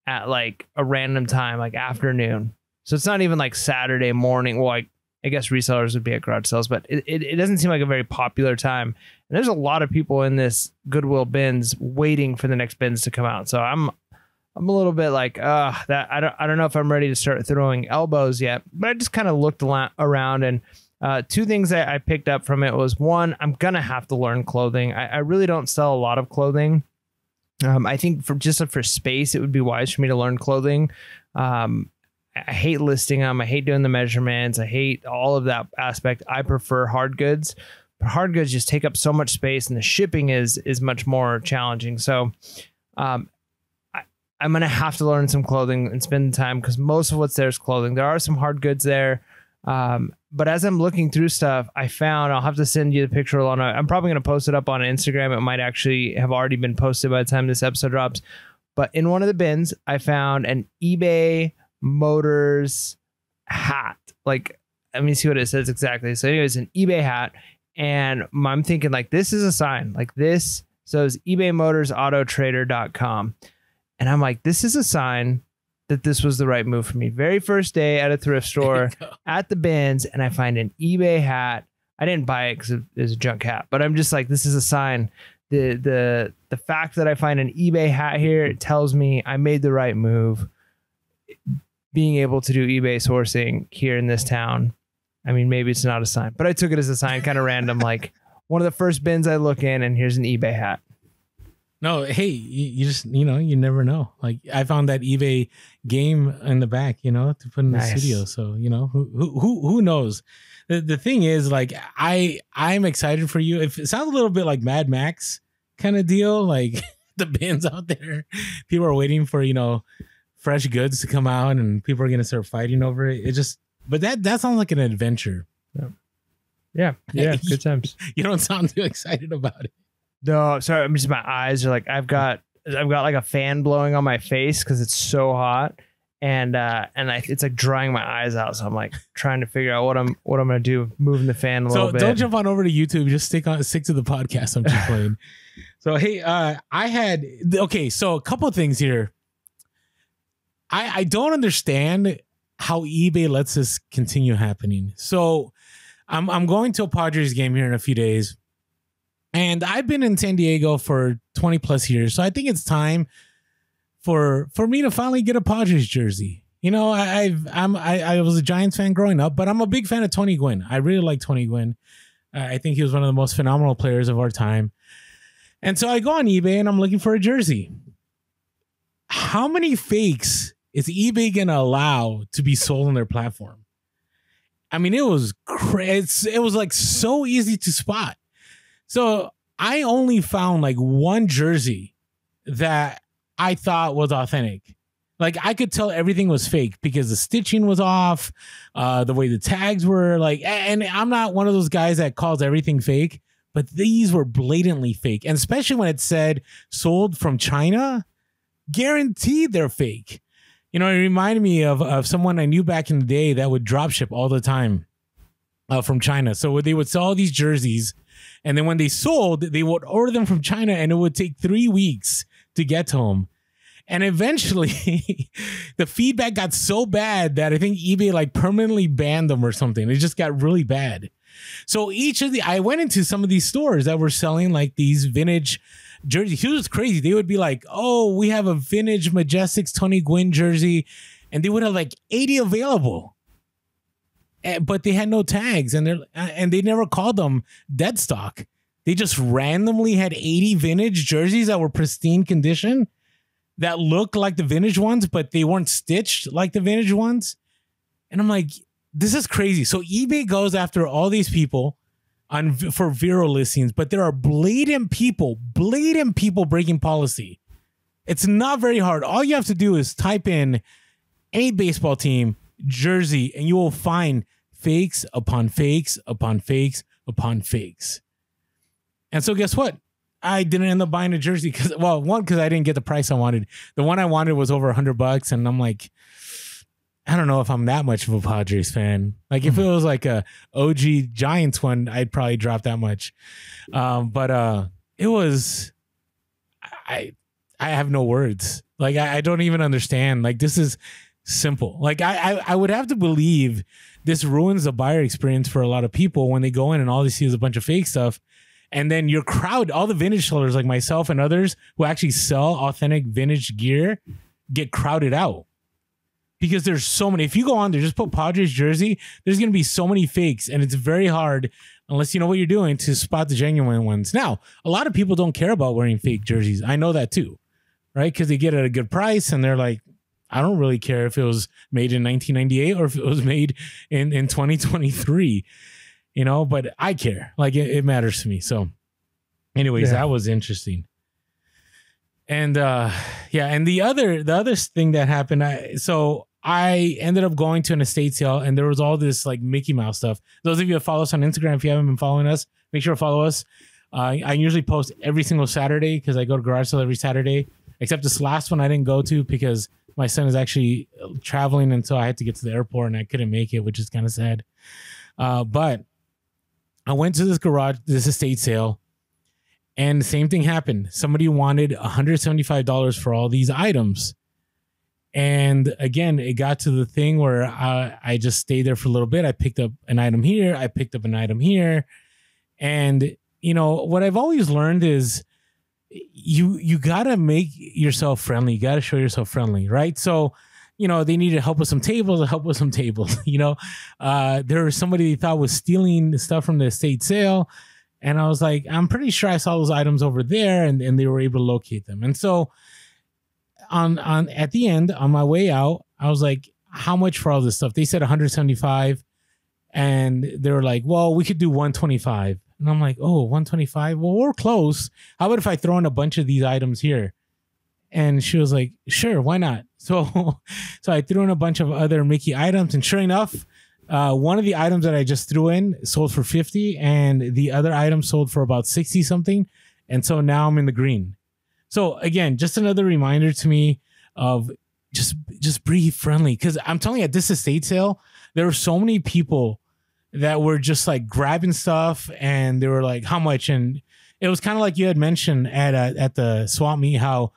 at like a random time, like afternoon. So it's not even like Saturday morning. Well, I guess resellers would be at garage sales, but it doesn't seem like a very popular time. And there's a lot of people in this Goodwill bins waiting for the next bins to come out. So I'm a little bit like, that I don't know if I'm ready to start throwing elbows yet. But I just kind of looked around and two things that I picked up from it was one, I'm gonna have to learn clothing. I really don't sell a lot of clothing. I think for space, it would be wise for me to learn clothing. I hate listing them. I hate doing the measurements. I hate all of that aspect. I prefer hard goods. But hard goods just take up so much space, and the shipping is much more challenging. So I'm going to have to learn some clothing and spend the time, because most of what's there is clothing. There are some hard goods there. But as I'm looking through stuff, I found, I'll have to send you the picture, Alana. I'm probably going to post it up on Instagram. It might actually have already been posted by the time this episode drops. But in one of the bins, I found an eBay Motors hat. Like, let me see what it says exactly. So anyways, an eBay hat. And I'm thinking, like, this is a sign. Like, this, so it's eBayMotorsAutotrader.com. And I'm like, this is a sign that this was the right move for me. Very first day at a thrift store at the bins, and I find an eBay hat. I didn't buy it because it was a junk hat, but I'm just like, this is a sign. The fact that I find an eBay hat here, it tells me I made the right move. Being able to do eBay sourcing here in this town. I mean, maybe it's not a sign, but I took it as a sign, kind of random. Like, one of the first bins I look in, and here's an eBay hat. No, hey, you just, you never know. Like, I found that eBay game in the back, to put in the studio. So, who knows? The thing is, like, I'm excited for you. If it sounds a little bit like Mad Max kind of deal, like the bins out there, people are waiting for, fresh goods to come out, and people are going to start fighting over it. It just, but that sounds like an adventure. Yeah. Good times. You don't sound too excited about it. No, sorry. I'm just, my eyes are like, I've got like a fan blowing on my face because it's so hot, and it's like drying my eyes out. So I'm like trying to figure out what I'm gonna do, moving the fan a little bit. So don't jump on over to YouTube. Just stick to the podcast. I'm just playing. So hey, so a couple of things here. I don't understand how eBay lets this continue happening. So I'm going to a Padres game here in a few days. And I've been in San Diego for 20 plus years. So I think it's time for me to finally get a Padres jersey. I was a Giants fan growing up, but I'm a big fan of Tony Gwynn. I really like Tony Gwynn. I think he was one of the most phenomenal players of our time. And so I go on eBay and I'm looking for a jersey. How many fakes is eBay going to allow to be sold on their platform? I mean, it was crazy. It was like so easy to spot. So I only found like one jersey that I thought was authentic. Like, I could tell everything was fake because the stitching was off, the way the tags were like, and I'm not one of those guys that calls everything fake, but these were blatantly fake. And especially when it said sold from China, guaranteed they're fake. It reminded me of someone I knew back in the day that would drop ship all the time from China. So they would sell all these jerseys, and then when they sold, they would order them from China, and it would take 3 weeks to get to them. And eventually, the feedback got so bad that I think eBay like permanently banned them or something. It just got really bad. So I went into some of these stores that were selling like these vintage jerseys. It was crazy. They would be like, "Oh, we have a vintage Majestics Tony Gwynn jersey," and they would have like 80 available. But they had no tags, and they never called them dead stock. They just randomly had 80 vintage jerseys that were pristine condition that looked like the vintage ones, but they weren't stitched like the vintage ones. And I'm like, this is crazy. So eBay goes after all these people for viral listings, but there are blatant people breaking policy. It's not very hard. All you have to do is type in any baseball team jersey, and you will find fakes upon fakes upon fakes upon fakes. And so guess what? I didn't end up buying a jersey because I didn't get the price I wanted. The one I wanted was over $100, and I'm like, I don't know if I'm that much of a Padres fan. Like, if it was like a OG Giants one, I'd probably drop that much. But it was, I have no words. Like, I don't even understand. Like, this is simple. Like, I would have to believe this ruins the buyer experience for a lot of people when they go in and all they see is a bunch of fake stuff. And then your crowd, all the vintage sellers like myself and others who actually sell authentic vintage gear, get crowded out. Because there's so many. If you go on there, just put Padres jersey, there's going to be so many fakes. And it's very hard, unless you know what you're doing, to spot the genuine ones. Now, a lot of people don't care about wearing fake jerseys. I know that too, right? Because they get it at a good price and they're like, I don't really care if it was made in 1998 or if it was made in 2023, you know, but I care. Like it matters to me. So anyways, that was interesting. And and the other thing that happened, I ended up going to an estate sale, and there was all this like Mickey Mouse stuff. Those of you that follow us on Instagram, if you haven't been following us, make sure to follow us. I usually post every single Saturday because I go to garage sale every Saturday, except this last one I didn't go to because my son is actually traveling, and so I had to get to the airport and I couldn't make it, which is kind of sad. But I went to this estate sale, and the same thing happened. Somebody wanted $175 for all these items. And again, it got to the thing where I just stayed there for a little bit. I picked up an item here. I picked up an item here. And, you know, what I've always learned is you got to make yourself friendly. You got to show yourself friendly, right? So, you know, they needed help with some tables. You know, there was somebody they thought was stealing stuff from the estate sale. And I was like, I'm pretty sure I saw those items over there, and they were able to locate them. And so at the end, on my way out, I was like, how much for all this stuff? They said 175, and they were like, well, we could do 125. And I'm like, oh, 125? Well, we're close. How about if I throw in a bunch of these items here? And she was like, sure, why not? So I threw in a bunch of other Mickey items, and sure enough, one of the items that I just threw in sold for 50, and the other item sold for about 60 something. And so now I'm in the green. So again, just another reminder to me of just be friendly. Cause I'm telling you, at this estate sale, there were so many people that were just like grabbing stuff, and they were like, how much? And it was kind of like you had mentioned at the swap meet, how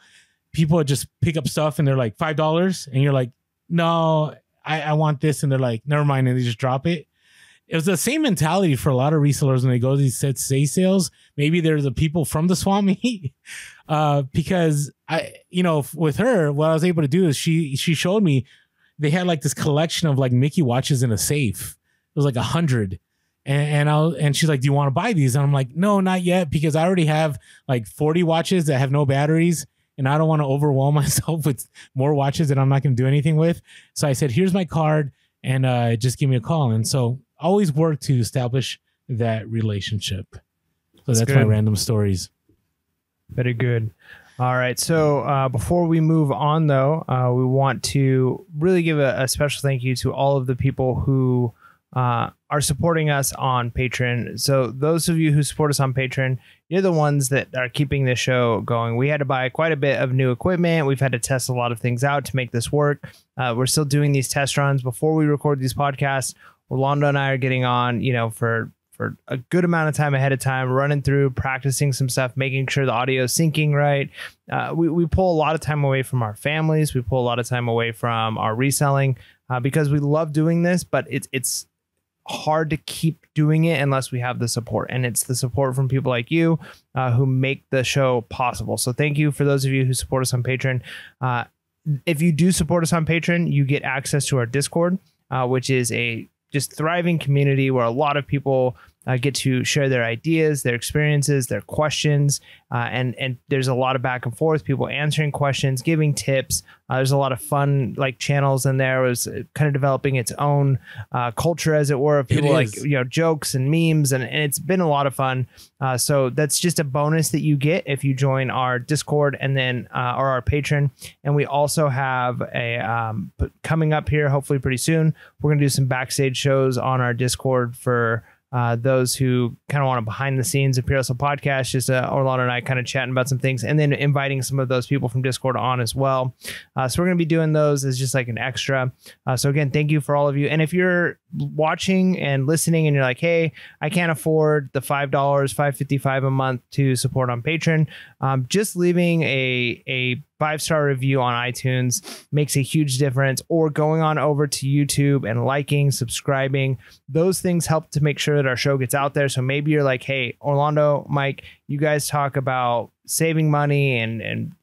people would just pick up stuff and they're like $5. And you're like, no, I want this. And they're like, never mind. And they just drop it. It was the same mentality for a lot of resellers when they go to these estate sales. Maybe they're the people from the swap meet. Because with her, what I was able to do is she showed me they had like this collection of like Mickey watches in a safe. It was like 100. And she's like, do you want to buy these? And I'm like, no, not yet, because I already have like 40 watches that have no batteries, and I don't want to overwhelm myself with more watches that I'm not going to do anything with. So I said, here's my card, and just give me a call. And so always work to establish that relationship. So that's my random stories. Very good. All right. So before we move on, though, we want to really give a special thank you to all of the people who are supporting us on Patreon. So those of you who support us on Patreon, you're the ones that are keeping this show going. We had to buy quite a bit of new equipment. We've had to test a lot of things out to make this work. We're still doing these test runs before we record these podcasts. Orlando and I are getting on, for a good amount of time ahead of time, running through, practicing some stuff, making sure the audio is syncing right. We pull a lot of time away from our families. We pull a lot of time away from our reselling because we love doing this, but it's hard to keep doing it unless we have the support, and it's the support from people like you who make the show possible. So thank you for those of you who support us on Patreon. If you do support us on Patreon, you get access to our Discord, which is a just thriving community where a lot of people get to share their ideas, their experiences, their questions, and there's a lot of back and forth, people answering questions, giving tips. There's a lot of fun like channels in there. It was kind of developing its own culture, as it were, of people like jokes and memes, and it's been a lot of fun. So that's just a bonus that you get if you join our Discord and then or our Patreon. And we also have a coming up here, hopefully pretty soon, we're gonna do some backstage shows on our Discord for those who kind of want a behind the scenes of PRSL podcast, just Orlando and I kind of chatting about some things, and then inviting some of those people from Discord on as well. So we're going to be doing those as just like an extra. So again, thank you for all of you. And if you're watching and listening and you're like, hey, I can't afford the $5, $5.55 a month to support on Patreon, just leaving a 5-star review on iTunes makes a huge difference, or going on over to YouTube and liking, subscribing. Those things help to make sure that our show gets out there. So maybe you're like, hey, Orlando, Mike, you guys talk about saving money and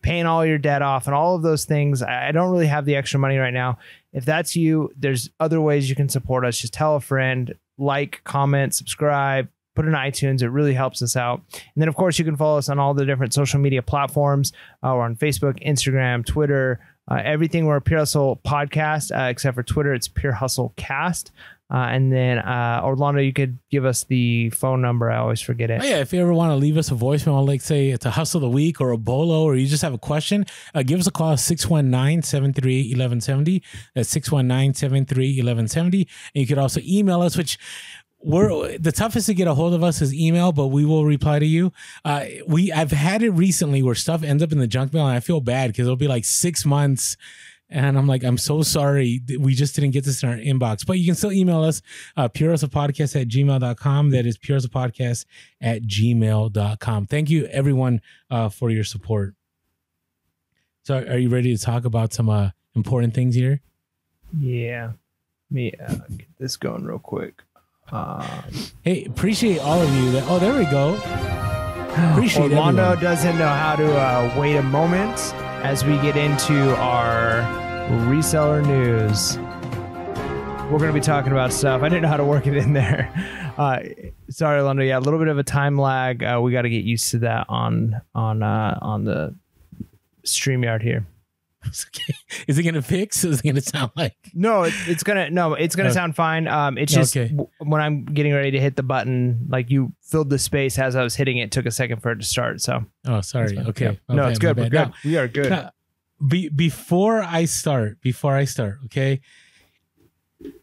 paying all your debt off and all of those things. I don't really have the extra money right now. If that's you, there's other ways you can support us. Just tell a friend, like, comment, subscribe, put it in iTunes. It really helps us out. And then, of course, you can follow us on all the different social media platforms. We're on Facebook, Instagram, Twitter, Everything we're a Pure Hustle podcast, except for Twitter, it's Pure Hustle Cast. And then Orlando, you could give us the phone number. I always forget it. Oh, yeah, if you ever want to leave us a voicemail, like say it's a hustle of the week or a bolo, or you just have a question, give us a call, 619-738-1170. That's 619-738-1170. And you could also email us, which the toughest to get a hold of us is email, but we will reply to you. I've had it recently where stuff ends up in the junk mail, and I feel bad because it'll be like 6 months. And I'm like, I'm so sorry. We just didn't get this in our inbox. But you can still email us, purehustlepodcast@gmail.com. That is purehustlepodcast@gmail.com. Thank you, everyone, for your support. So are you ready to talk about some important things here? Yeah. Let me get this going real quick. Hey, appreciate all of you. There we go. Appreciate Orlando everyone. doesn't know how to wait a moment as we get into our reseller news. We're going to be talking about stuff. I didn't know how to work it in there. Sorry, Orlando. Yeah, a little bit of a time lag. We got to get used to that on the StreamYard here. Okay. Is it gonna fix? Is it gonna sound like? No, it's gonna sound fine. It's just okay. When I'm getting ready to hit the button, like you filled the space as I was hitting it. It took a second for it to start. So. Oh, sorry. Okay. Yeah. No, it's good. We're good. Now, we are good. Now, before I start, okay.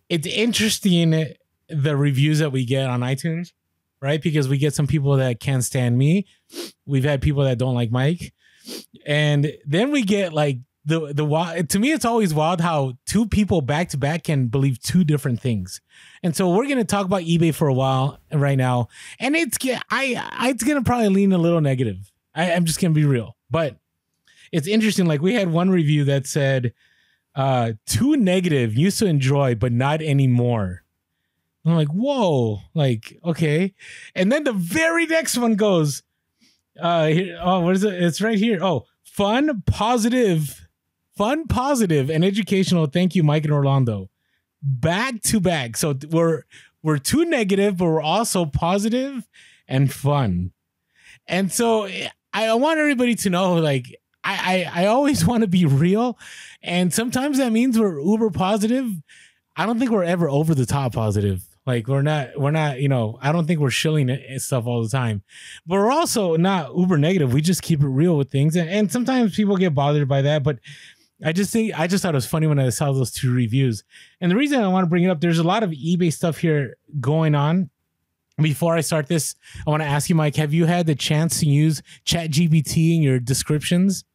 It's interesting the reviews that we get on iTunes, right? Because we get some people that can't stand me. We've had people that don't like Mike, and then we get like. To me, it's always wild how two people back to back can believe two different things. And so we're going to talk about eBay for a while right now. And it's going to probably lean a little negative. I'm just going to be real. But it's interesting. Like we had one review that said, too negative, used to enjoy, but not anymore. I'm like, whoa, like, okay. And then the very next one goes, what is it? It's right here. Oh, fun, positive, and educational. Thank you, Mike and Orlando. Back to back. So we're too negative, but we're also positive and fun. And so I want everybody to know, like, I always want to be real. And sometimes that means we're uber positive. I don't think we're ever over the top positive. Like we're not, I don't think we're shilling stuff all the time, but we're also not uber negative. We just keep it real with things. And sometimes people get bothered by that, but I just thought it was funny when I saw those two reviews. And the reason I want to bring it up, there's a lot of eBay stuff here going on. Before I start this, I want to ask you, Mike, have you had the chance to use ChatGPT in your descriptions?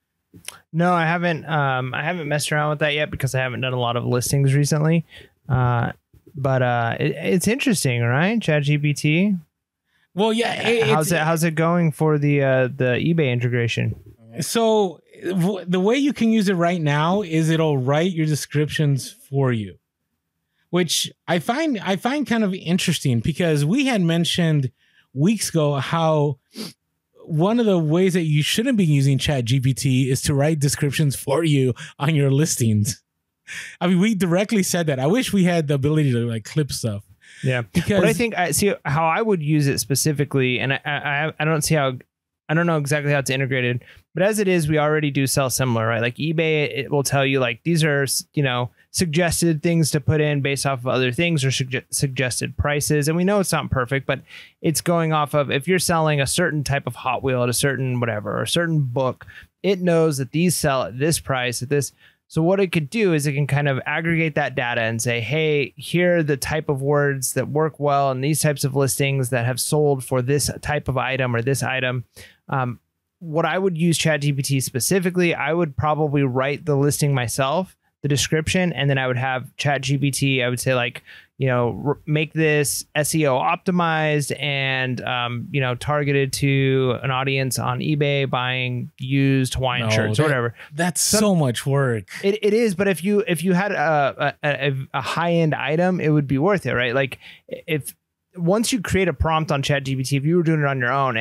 No, I haven't. I haven't messed around with that yet because I haven't done a lot of listings recently. But it's interesting, right? ChatGPT. Well, yeah. How's it going for the eBay integration? So the way you can use it right now is it'll write your descriptions for you, which I find kind of interesting because we had mentioned weeks ago how one of the ways that you shouldn't be using ChatGPT is to write descriptions for you on your listings. I mean, we directly said that. I wish we had the ability to like clip stuff. Yeah, because but I think I see how I would use it specifically, and I don't know exactly how it's integrated, but as it is, we already do sell similar, right? Like eBay, it will tell you like these are suggested things to put in based off of other things or suggested prices, and we know it's not perfect, but it's going off of if you're selling a certain type of Hot Wheel at a certain whatever or a certain book, it knows that these sell at this price at this. So what it could do is it can kind of aggregate that data and say, hey, here are the type of words that work well in these types of listings that have sold for this type of item or this item. What I would use ChatGPT specifically, I would probably write the listing myself, the description, and then I would have ChatGPT. I would say like, make this SEO optimized and, targeted to an audience on eBay buying used Hawaiian shirts or whatever. That's so much work. It is. But if you had a high end item, it would be worth it, right? Like once you create a prompt on ChatGPT, if you were doing it on your own,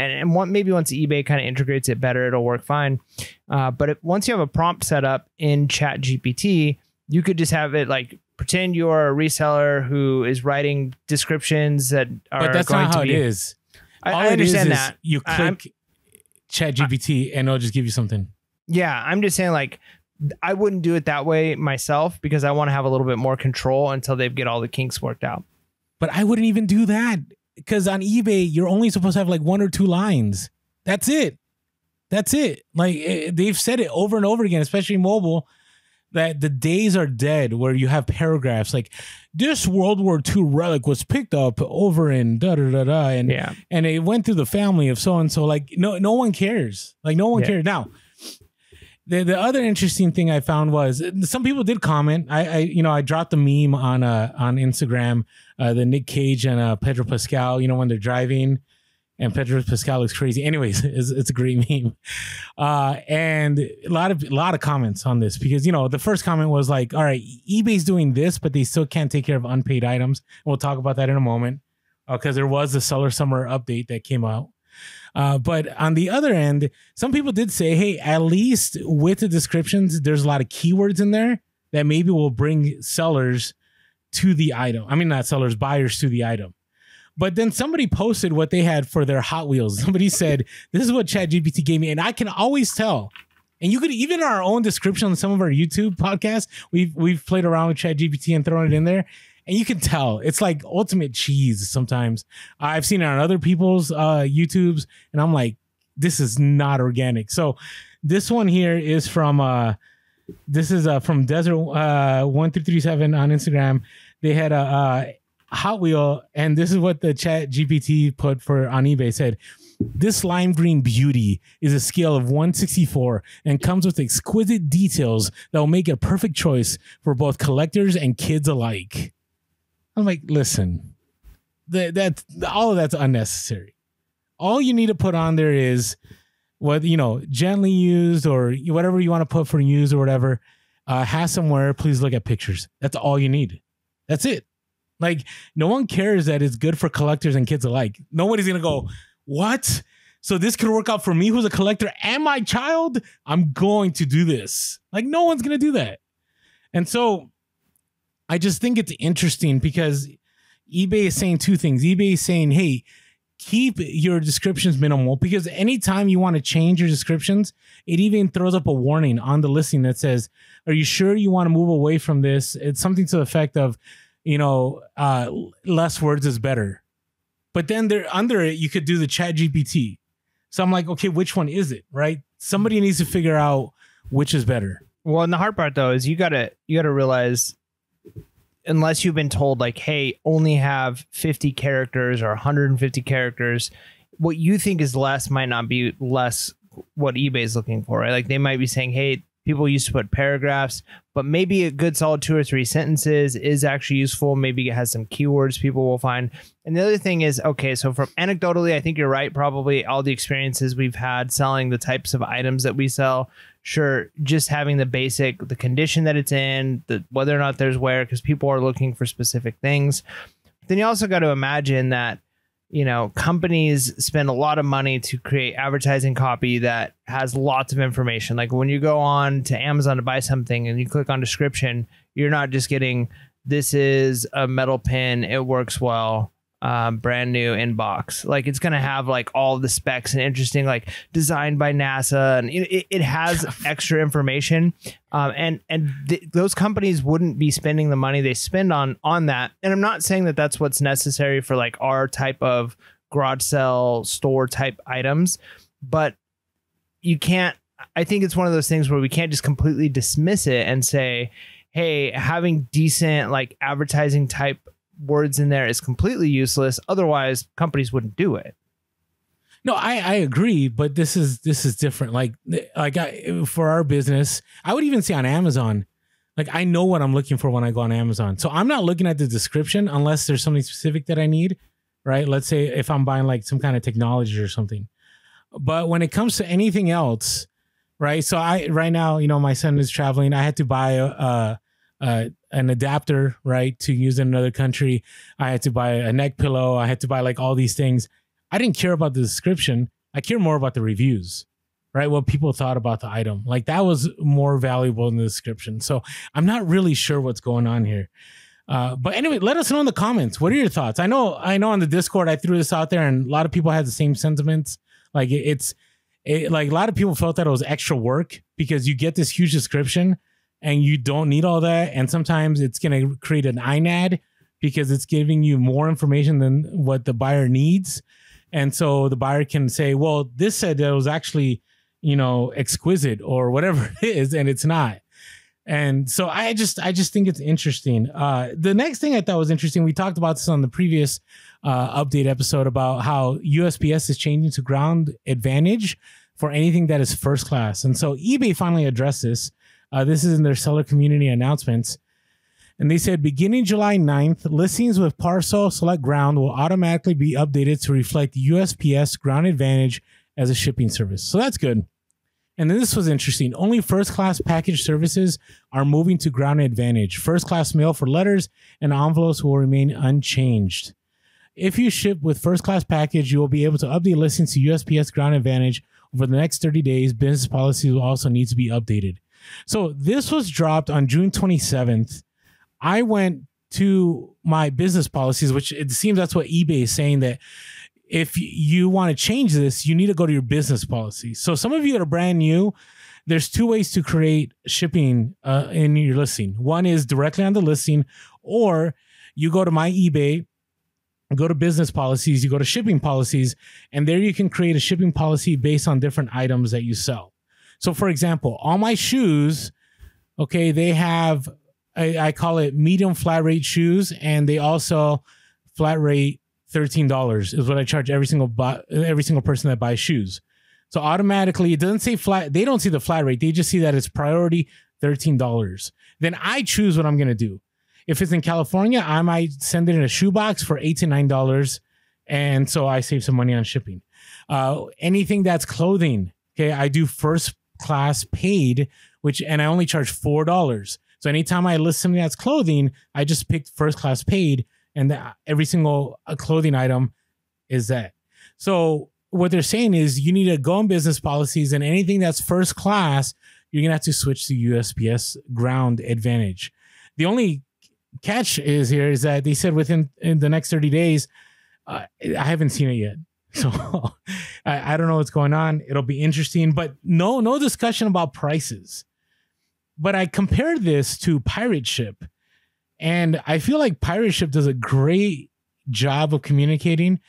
maybe once eBay kind of integrates it better, it'll work fine. But once you have a prompt set up in ChatGPT, you could just have it like pretend you're a reseller who is writing descriptions that are. But that's not how it is. I understand that. You click ChatGPT and it'll just give you something. Yeah, I'm just saying like I wouldn't do it that way myself because I want to have a little bit more control until they get all the kinks worked out. But I wouldn't even do that because on eBay, you're only supposed to have like 1 or 2 lines. That's it. That's it. Like they've said it over and over again, especially mobile, that the days are dead where you have paragraphs like this World War II relic was picked up over in da da da da, and it went through the family of so and so. Like no one cares. Like no one cares. Now, the other interesting thing I found was some people did comment. I dropped a meme on Instagram, the Nick Cage and Pedro Pascal. When they're driving. And Pedro Pascal looks crazy. Anyways, it's a great meme. And a lot of comments on this because, the first comment was like, all right, eBay's doing this, but they still can't take care of unpaid items. We'll talk about that in a moment because there was the Seller Summer update that came out. But on the other end, some people did say, hey, at least with the descriptions, there's a lot of keywords in there that maybe will bring sellers to the item. I mean, not sellers, buyers to the item. But then somebody posted what they had for their Hot Wheels. Somebody said, this is what ChatGPT gave me. And I can always tell. And you could even in our own description on some of our YouTube podcasts, we've played around with ChatGPT and thrown it in there. And you can tell it's like ultimate cheese sometimes. I've seen it on other people's YouTubes. And I'm like, this is not organic. So this one here is from from Desert 1337 on Instagram. They had a Hot Wheel, and this is what the Chat GPT put for on eBay. Said, this lime green beauty is a scale of 1/64 and comes with exquisite details that will make it a perfect choice for both collectors and kids alike. I'm like, listen, that's all of that's unnecessary. All you need to put on there is what gently used or whatever you want to put for used or whatever. Has somewhere. Please look at pictures. That's all you need. That's it. Like, no one cares that it's good for collectors and kids alike. Nobody's going to go, what? So this could work out for me who's a collector and my child? I'm going to do this. Like, no one's going to do that. And so I just think it's interesting because eBay is saying 2 things. eBay is saying, hey, keep your descriptions minimal because anytime you want to change your descriptions, it even throws up a warning on the listing that says, are you sure you want to move away from this? It's something to the effect of, less words is better. But then under it, you could do the Chat GPT. So I'm like, okay, which one is it? Right? Somebody needs to figure out which is better. Well, and the hard part though is you gotta realize, unless you've been told like, hey, only have 50 characters or 150 characters, what you think is less might not be less what eBay is looking for, right? Like they might be saying, hey, people used to put paragraphs, but maybe a good solid 2 or 3 sentences is actually useful. Maybe it has some keywords people will find. And the other thing is, okay, so from anecdotally, I think you're right. Probably all the experiences we've had selling the types of items that we sell. Sure, just having the basic, the condition that it's in, whether or not there's wear, because people are looking for specific things. Then you also got to imagine that, companies spend a lot of money to create advertising copy that has lots of information. Like when you go on to Amazon to buy something and you click on description, you're not just getting, this is a metal pin, it works well, brand new in box. Like it's going to have like all the specs and interesting, like designed by NASA, and it has extra information. Those companies wouldn't be spending the money they spend on that. And I'm not saying that that's what's necessary for like our type of garage sale store type items, but you can't, I think it's one of those things where we can't just completely dismiss it and say, hey, having decent like advertising type words in there is completely useless. Otherwise, companies wouldn't do it. No, I agree, but this is different. Like for our business, I would even say on Amazon, like I know what I'm looking for when I go on Amazon. So I'm not looking at the description unless there's something specific that I need, right? Let's say if I'm buying like some kind of technology or something. But when it comes to anything else, right? So right now, my son is traveling. I had to buy an adapter, right, to use in another country. I had to buy a neck pillow. I had to buy like all these things. I didn't care about the description. I care more about the reviews, right? What people thought about the item. Like that was more valuable in the description. So I'm not really sure what's going on here. But anyway, let us know in the comments. What are your thoughts? I know on the Discord, I threw this out there and a lot of people had the same sentiments. Like like a lot of people felt that it was extra work because you get this huge description and you don't need all that. And sometimes it's going to create an INAD because it's giving you more information than what the buyer needs. And so the buyer can say, well, this said that it was actually, you know, exquisite or whatever it is, and it's not. And so I just think it's interesting. The next thing I thought was interesting, we talked about this on the previous update episode about how USPS is changing to ground advantage for anything that is first class. And so eBay finally addressed this. This is in their seller community announcements. And they said, beginning July 9th, listings with Parcel Select Ground will automatically be updated to reflect USPS Ground Advantage as a shipping service. So that's good. And then this was interesting. Only first-class package services are moving to Ground Advantage. First-class mail for letters and envelopes will remain unchanged. If you ship with first-class package, you will be able to update listings to USPS Ground Advantage over the next 30 days. Business policies will also need to be updated. So this was dropped on June 27th. I went to my business policies, which it seems that's what eBay is saying, that if you want to change this, you need to go to your business policy. So some of you that are brand new, there's two ways to create shipping in your listing. One is directly on the listing, or you go to my eBay, go to business policies, you go to shipping policies, and there you can create a shipping policy based on different items that you sell. So for example, all my shoes, okay, they have, I call it medium flat rate shoes, and they also flat rate $13 is what I charge every single person that buys shoes. So automatically, it doesn't say flat. They don't see the flat rate. They just see that it's priority $13. Then I choose what I'm going to do. If it's in California, I might send it in a shoebox for $8 to $9. And so I save some money on shipping. Anything that's clothing, okay, I do first class paid, and I only charge $4. So anytime I list something that's clothing, I just pick first class paid, and every single clothing item is that. So what they're saying is you need to go in business policies, and anything that's first class, you're going to have to switch to USPS Ground Advantage. The only catch is that they said in the next 30 days, I haven't seen it yet. So I don't know what's going on. It'll be interesting, but no discussion about prices. But I compared this to Pirate Ship, and I feel like Pirate Ship does a great job of communicating.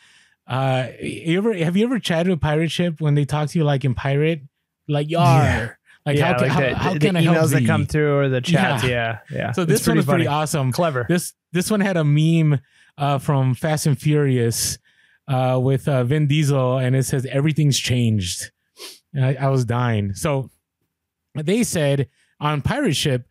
Have you ever chatted with Pirate Ship when they talk to you like in Pirate, like yar? Yeah. Like, yeah, how can I help emails thee? that come through or the chats? Yeah. So this one is pretty awesome. Clever. This one had a meme from Fast and Furious with Vin Diesel, and it says everything's changed. And I was dying. So they said on Pirate Ship,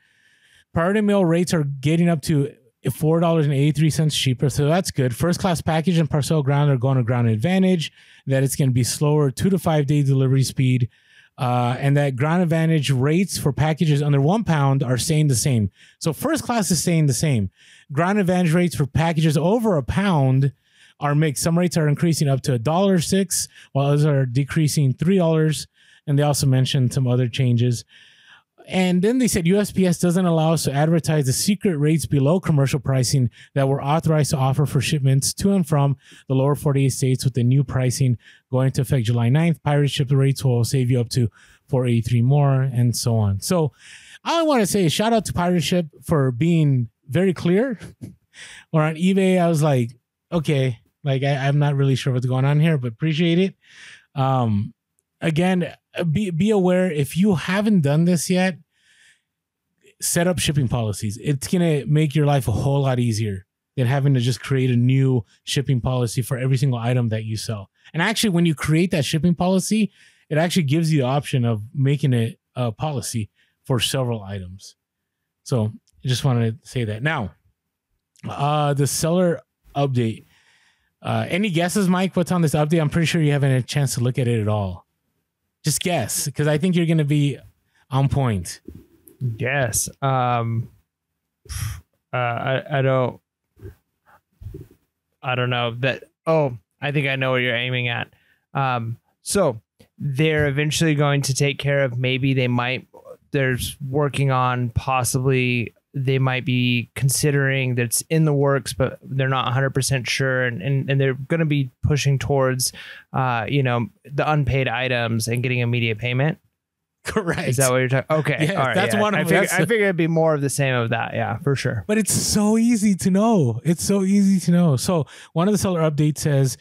priority mail rates are getting up to $4.83 cheaper. So that's good. First class package and Parcel Ground are going to Ground Advantage, that it's going to be slower 2 to 5 day delivery speed. And that Ground Advantage rates for packages under £1 are staying the same. So first class is staying the same. Ground Advantage rates for packages over £1 are mixed. Some rates are increasing up to $1.06, while others are decreasing $3. And they also mentioned some other changes. And then they said USPS doesn't allow us to advertise the secret rates below commercial pricing that we're authorized to offer for shipments to and from the lower 48 states, with the new pricing going into effect July 9th. Pirate Ship rates will save you up to $4.83 more, and so on. So all I want to say is shout out to Pirate Ship for being very clear. Or on eBay, I was like, okay, like I'm not really sure what's going on here, but appreciate it. Again, be aware, if you haven't done this yet, set up shipping policies. It's going to make your life a whole lot easier than having to just create a new shipping policy for every single item that you sell. And actually, when you create that shipping policy, it actually gives you the option of making it a policy for several items. So I just wanted to say that. Now, the seller update. Any guesses, Mike, what's on this update? I'm pretty sure you haven't had a chance to look at it at all. Just guess, because I think you're going to be on point. Guess. I don't know that. Oh, I think I know what you're aiming at. So they're eventually going to take care of, there's working on possibly, they might be considering that's in the works, but they're not 100% sure. And they're going to be pushing towards, the unpaid items and getting immediate payment. Correct. Is that what you're talking? Okay. Yes, all right. that's one of I them. figured it'd be more of the same of that. Yeah, for sure. But it's so easy to know. It's so easy to know. So one of the seller updates says,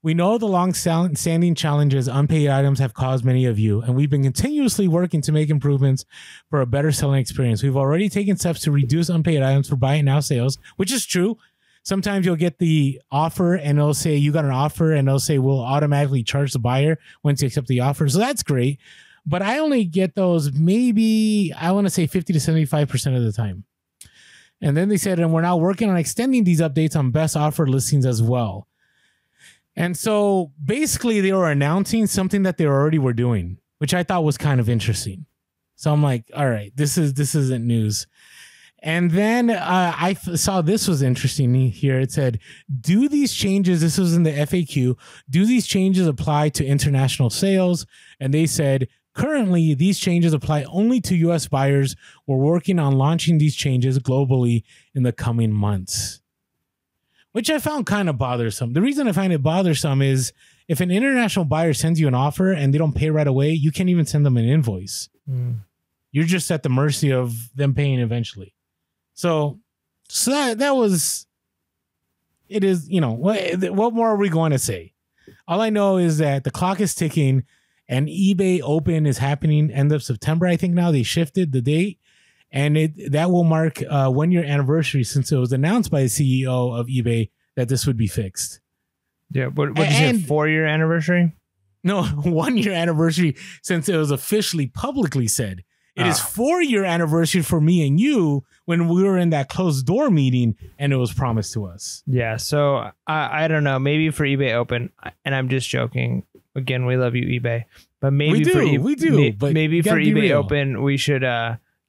we know the long-standing challenges unpaid items have caused many of you, and we've been continuously working to make improvements for a better selling experience. We've already taken steps to reduce unpaid items for buy it now sales, which is true. Sometimes you'll get the offer and it'll say you got an offer, and they'll say we'll automatically charge the buyer once you accept the offer. So that's great. But I only get those maybe, I want to say 50 to 75% of the time. And then they said, and we're now working on extending these updates on best offer listings as well. And so basically they were announcing something that they already were doing, which I thought was kind of interesting. So I'm like, all right, this isn't news. And then I saw this was interesting here. It said, do these changes, this was in the FAQ, do these changes apply to international sales? And they said, currently, these changes apply only to U.S. buyers. We're working on launching these changes globally in the coming months, which I found kind of bothersome. The reason I find it bothersome is if an international buyer sends you an offer and they don't pay right away, you can't even send them an invoice. You're just at the mercy of them paying eventually. So that was, it is, you know, what more are we going to say? All I know is that the clock is ticking. And eBay Open is happening end of September. I think now they shifted the date, and that will mark 1 year anniversary since it was announced by the CEO of eBay that this would be fixed. Yeah. What did you say? 4 year anniversary? No, 1 year anniversary since it was officially publicly said. It is 4 year anniversary for me and you when we were in that closed door meeting and it was promised to us. Yeah. So I don't know. Maybe for eBay Open, and I'm just joking. Again, we love you, eBay. But maybe but maybe for eBay Open, we should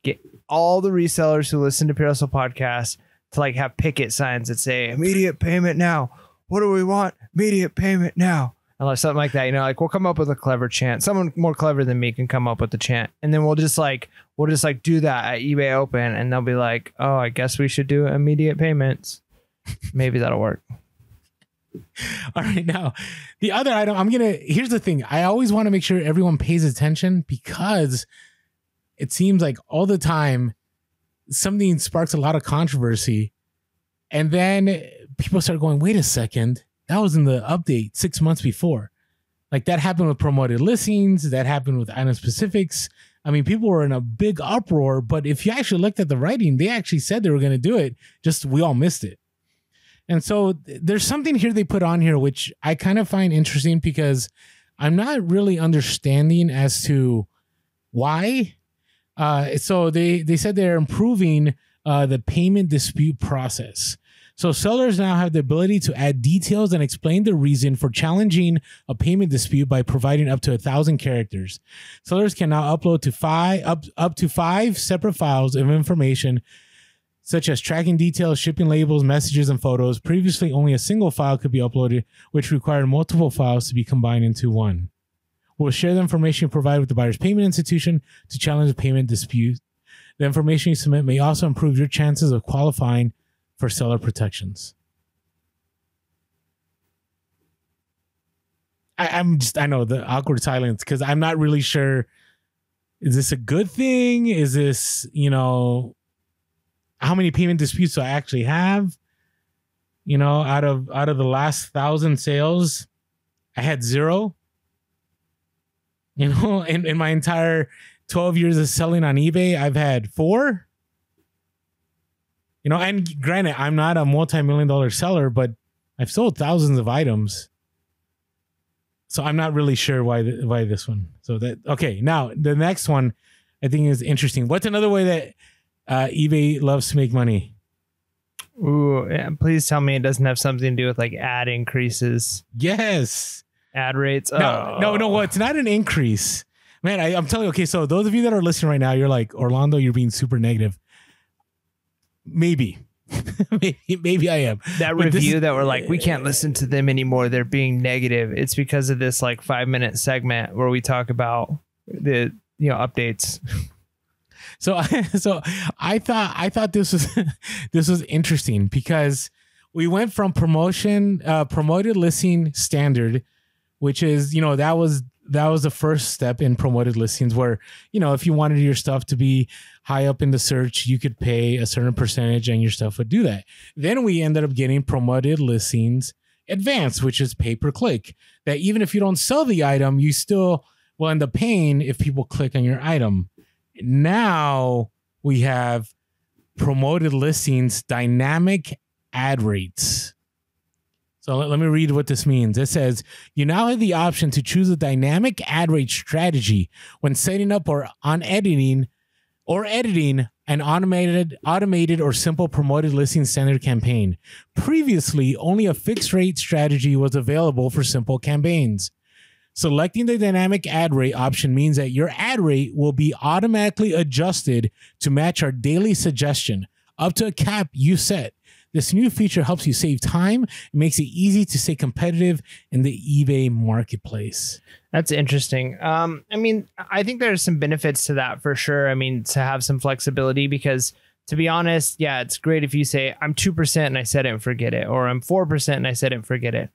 get all the resellers who listen to Pure Hustle Podcast to like have picket signs that say immediate payment now. What do we want? Immediate payment now. Or something like that. You know, like we'll come up with a clever chant. Someone more clever than me can come up with the chant. And then we'll just do that at eBay Open, and they'll be like, oh, I guess we should do immediate payments. Maybe that'll work. All right, now the other item, here's the thing. I always want to make sure everyone pays attention because it seems like all the time something sparks a lot of controversy. And then people start going, wait a second, that was in the update 6 months before. Like that happened with promoted listings. That happened with item specifics. I mean, people were in a big uproar, but if you actually looked at the writing, they actually said they were going to do it. Just we all missed it. And so there's something here they put on here, which I kind of find interesting because I'm not really understanding as to why. So they said they're improving the payment dispute process. So sellers now have the ability to add details and explain the reason for challenging a payment dispute by providing up to 1,000 characters. Sellers can now upload to up to 5 separate files of information, such as tracking details, shipping labels, messages, and photos. Previously, only a single file could be uploaded, which required multiple files to be combined into one. We'll share the information provided with the buyer's payment institution to challenge the payment dispute. The information you submit may also improve your chances of qualifying for seller protections. I know the awkward silence because I'm not really sure. Is this a good thing? Is this, how many payment disputes do I actually have? Out of the last 1,000 sales, I had 0. In my entire 12 years of selling on eBay, I've had 4. And granted, I'm not a multi-million-dollar seller, but I've sold thousands of items. So I'm not really sure why this one. So okay. Now the next one I think is interesting. What's another way that eBay loves to make money? Ooh, yeah, please tell me it doesn't have something to do with like ad increases. Yes. Ad rates. No. Well, it's not an increase. Man, I'm telling you, okay, so those of you that are listening right now, you're like, Orlando, you're being super negative. Maybe. maybe I am. That review that we're like, we can't listen to them anymore. They're being negative. It's because of this like 5-minute segment where we talk about the updates. So I thought this was interesting because we went from promoted listing standard, which is that was that was the first step in promoted listings where, you know, if you wanted your stuff to be high up in the search, you could pay a certain percentage and your stuff would do that. Then we ended up getting promoted listings advanced, which is pay per click, that even if you don't sell the item, you still will end up paying if people click on your item. Now we have promoted listings dynamic ad rates. So let me read what this means. It says, you now have the option to choose a dynamic ad rate strategy when setting up or editing an automated or simple promoted listing standard campaign. Previously, only a fixed rate strategy was available for simple campaigns. Selecting the dynamic ad rate option means that your ad rate will be automatically adjusted to match our daily suggestion up to a cap you set. This new feature helps you save time and makes it easy to stay competitive in the eBay marketplace. That's interesting. I mean, I think there's some benefits to that for sure. I mean, to have some flexibility, because to be honest, yeah, it's great if you say I'm 2% and I set it and forget it, or I'm 4% and I set it and forget it.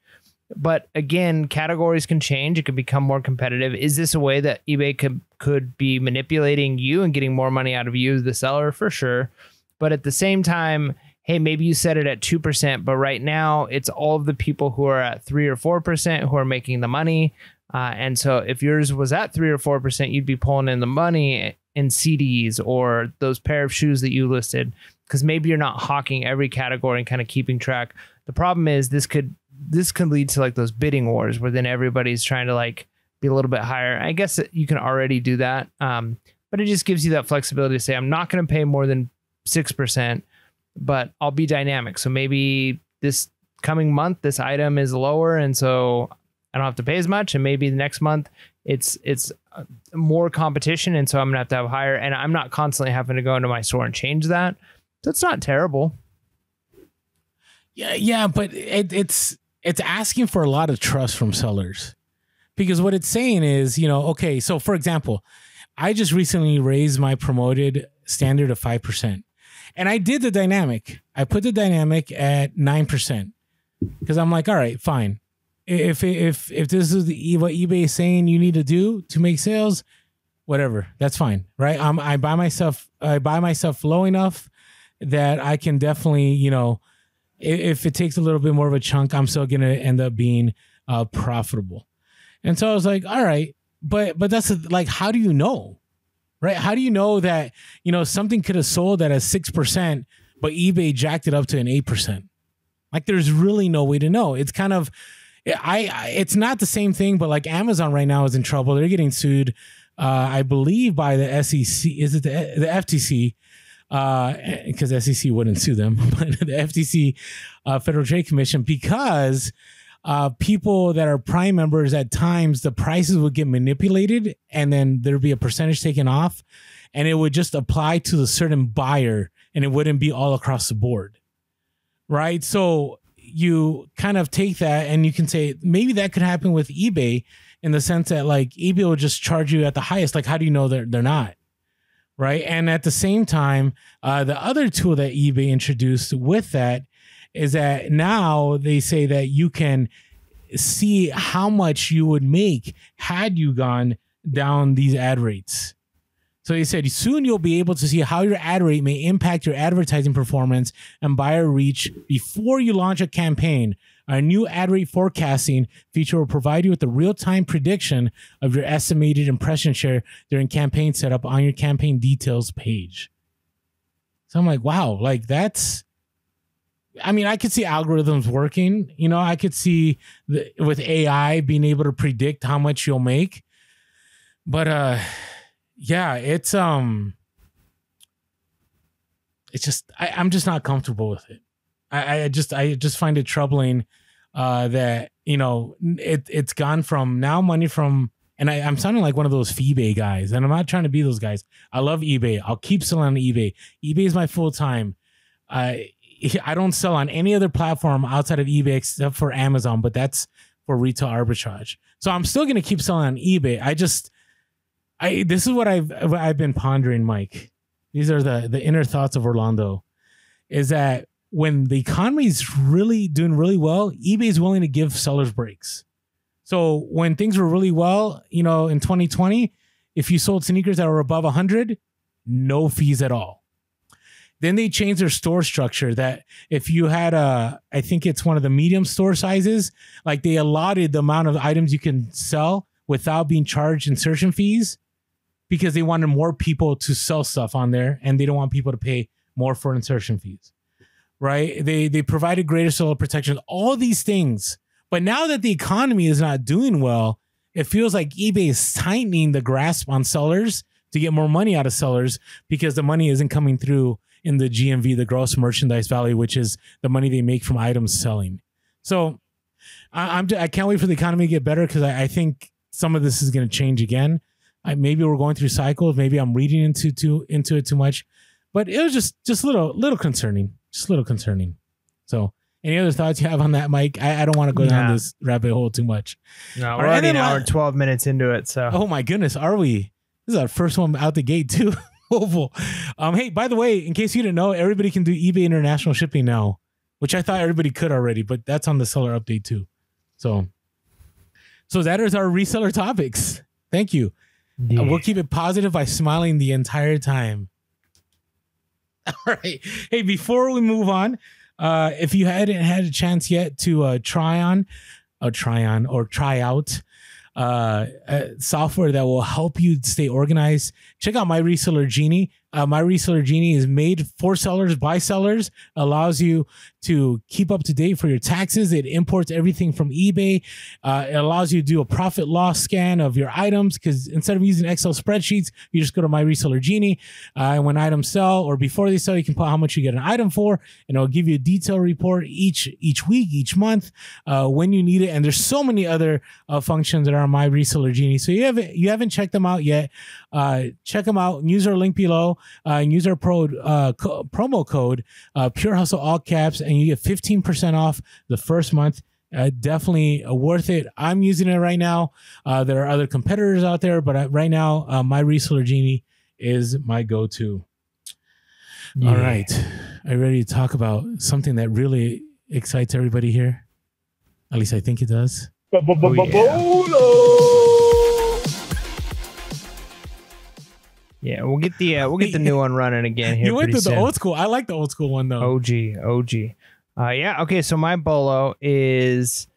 But again, categories can change. It could become more competitive. Is this a way that eBay could be manipulating you and getting more money out of you, the seller? For sure. But at the same time, hey, maybe you set it at 2%, but right now it's all of the people who are at 3 or 4% who are making the money. And so if yours was at 3 or 4%, you'd be pulling in the money in CDs or those pair of shoes that you listed, because maybe you're not hawking every category and kind of keeping track. The problem is this could lead to like those bidding wars where then everybody's trying to like be a little bit higher. I guess you can already do that. But it just gives you that flexibility to say, I'm not going to pay more than 6%. But I'll be dynamic. So maybe this coming month, this item is lower, and so I don't have to pay as much. And maybe the next month it's more competition, and so I'm gonna have to have higher. And I'm not constantly having to go into my store and change that. So it's not terrible. Yeah, but it's asking for a lot of trust from sellers, because what it's saying is, you know, okay, so for example, I just recently raised my promoted standard of 5%. And I did the dynamic. I put the dynamic at 9% because I'm like, all right, fine. If this is what eBay is saying you need to do to make sales, whatever, that's fine, right? I buy myself low enough that I can definitely, you know, if it takes a little bit more of a chunk, I'm still gonna end up being profitable. And so I was like, all right, but that's like, how do you know? Right? How do you know that, you know, something could have sold at a 6%, but eBay jacked it up to an 8%? Like, there's really no way to know. It's kind of, it's not the same thing, but like Amazon right now is in trouble. They're getting sued, I believe, by the SEC. Is it the FTC? Because SEC wouldn't sue them, but the FTC, Federal Trade Commission, because people that are Prime members, at times the prices would get manipulated and then there'd be a percentage taken off and it would just apply to the certain buyer and it wouldn't be all across the board. Right. So you kind of take that and you can say maybe that could happen with eBay, in the sense that like eBay will just charge you at the highest. Like, how do you know they're not? Right. And at the same time, the other tool that eBay introduced with that is that now they say that you can see how much you would make had you gone down these ad rates. So they said soon you'll be able to see how your ad rate may impact your advertising performance and buyer reach before you launch a campaign. Our new ad rate forecasting feature will provide you with a real-time prediction of your estimated impression share during campaign setup on your campaign details page. So I'm like, wow, like that's, I mean, I could see algorithms working. You know, I could see with AI being able to predict how much you'll make. But yeah, it's just I'm just not comfortable with it. I just find it troubling that, you know, it's gone from now money from, and I'm sounding like one of those eBay guys, and I'm not trying to be those guys. I love eBay. I'll keep selling on eBay. eBay is my full time. I don't sell on any other platform outside of eBay except for Amazon, but that's for retail arbitrage. So I'm still going to keep selling on eBay. This is what I've been pondering, Mike. These are the inner thoughts of Orlando, is that when the economy is really doing really well, eBay is willing to give sellers breaks. So when things were really well, you know, in 2020, if you sold sneakers that were above 100, no fees at all. Then they changed their store structure that if you had I think it's one of the medium store sizes, like they allotted the amount of items you can sell without being charged insertion fees, because they wanted more people to sell stuff on there and they don't want people to pay more for insertion fees, right? They provided greater seller protection, all these things. But now that the economy is not doing well, it feels like eBay is tightening the grasp on sellers to get more money out of sellers because the money isn't coming through in the GMV, the gross merchandise value, which is the money they make from items selling. So I can't wait for the economy to get better, because I think some of this is going to change again. Maybe we're going through cycles. Maybe I'm reading into it too much, but it was just a little concerning, just a little concerning. So any other thoughts you have on that, Mike? I don't want to go down this rabbit hole too much. No, we're already an hour and 12 minutes into it. So, oh my goodness, are we? This is our first one out the gate too. Oval. Hey, by the way, in case you didn't know, everybody can do eBay international shipping now, which I thought everybody could already, but that's on the seller update too. So that is our reseller topics. Thank you. Yeah. We'll keep it positive by smiling the entire time. All right. Hey, before we move on, if you hadn't had a chance yet to try out software that will help you stay organized, check out My Reseller Genie. My Reseller Genie is made for sellers by sellers, allows you to keep up to date for your taxes. It imports everything from eBay. It allows you to do a profit loss scan of your items, because instead of using Excel spreadsheets, you just go to My Reseller Genie. And when items sell or before they sell, you can put how much you get an item for, and it'll give you a detailed report each week, each month, when you need it. And there's so many other functions that are on My Reseller Genie. So you haven't checked them out yet. Check them out. Use our link below. And use our promo code Pure Hustle, all caps, and you get 15% off the first month. Definitely worth it. I'm using it right now. There are other competitors out there, but right now, My Reseller Genie is my go-to. Yeah. All right. Are you ready to talk about something that really excites everybody here? At least I think it does. Yeah, we'll get the new one running again here. You went to the old school. I like the old school one though. OG. Yeah. Okay. So my BOLO is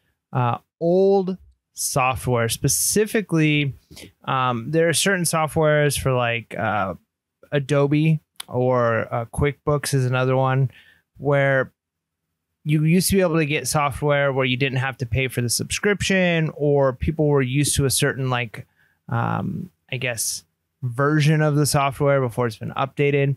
old software. Specifically, there are certain softwares for like Adobe or QuickBooks is another one, where you used to be able to get software where you didn't have to pay for the subscription, or people were used to a certain like I guess version of the software before it's been updated.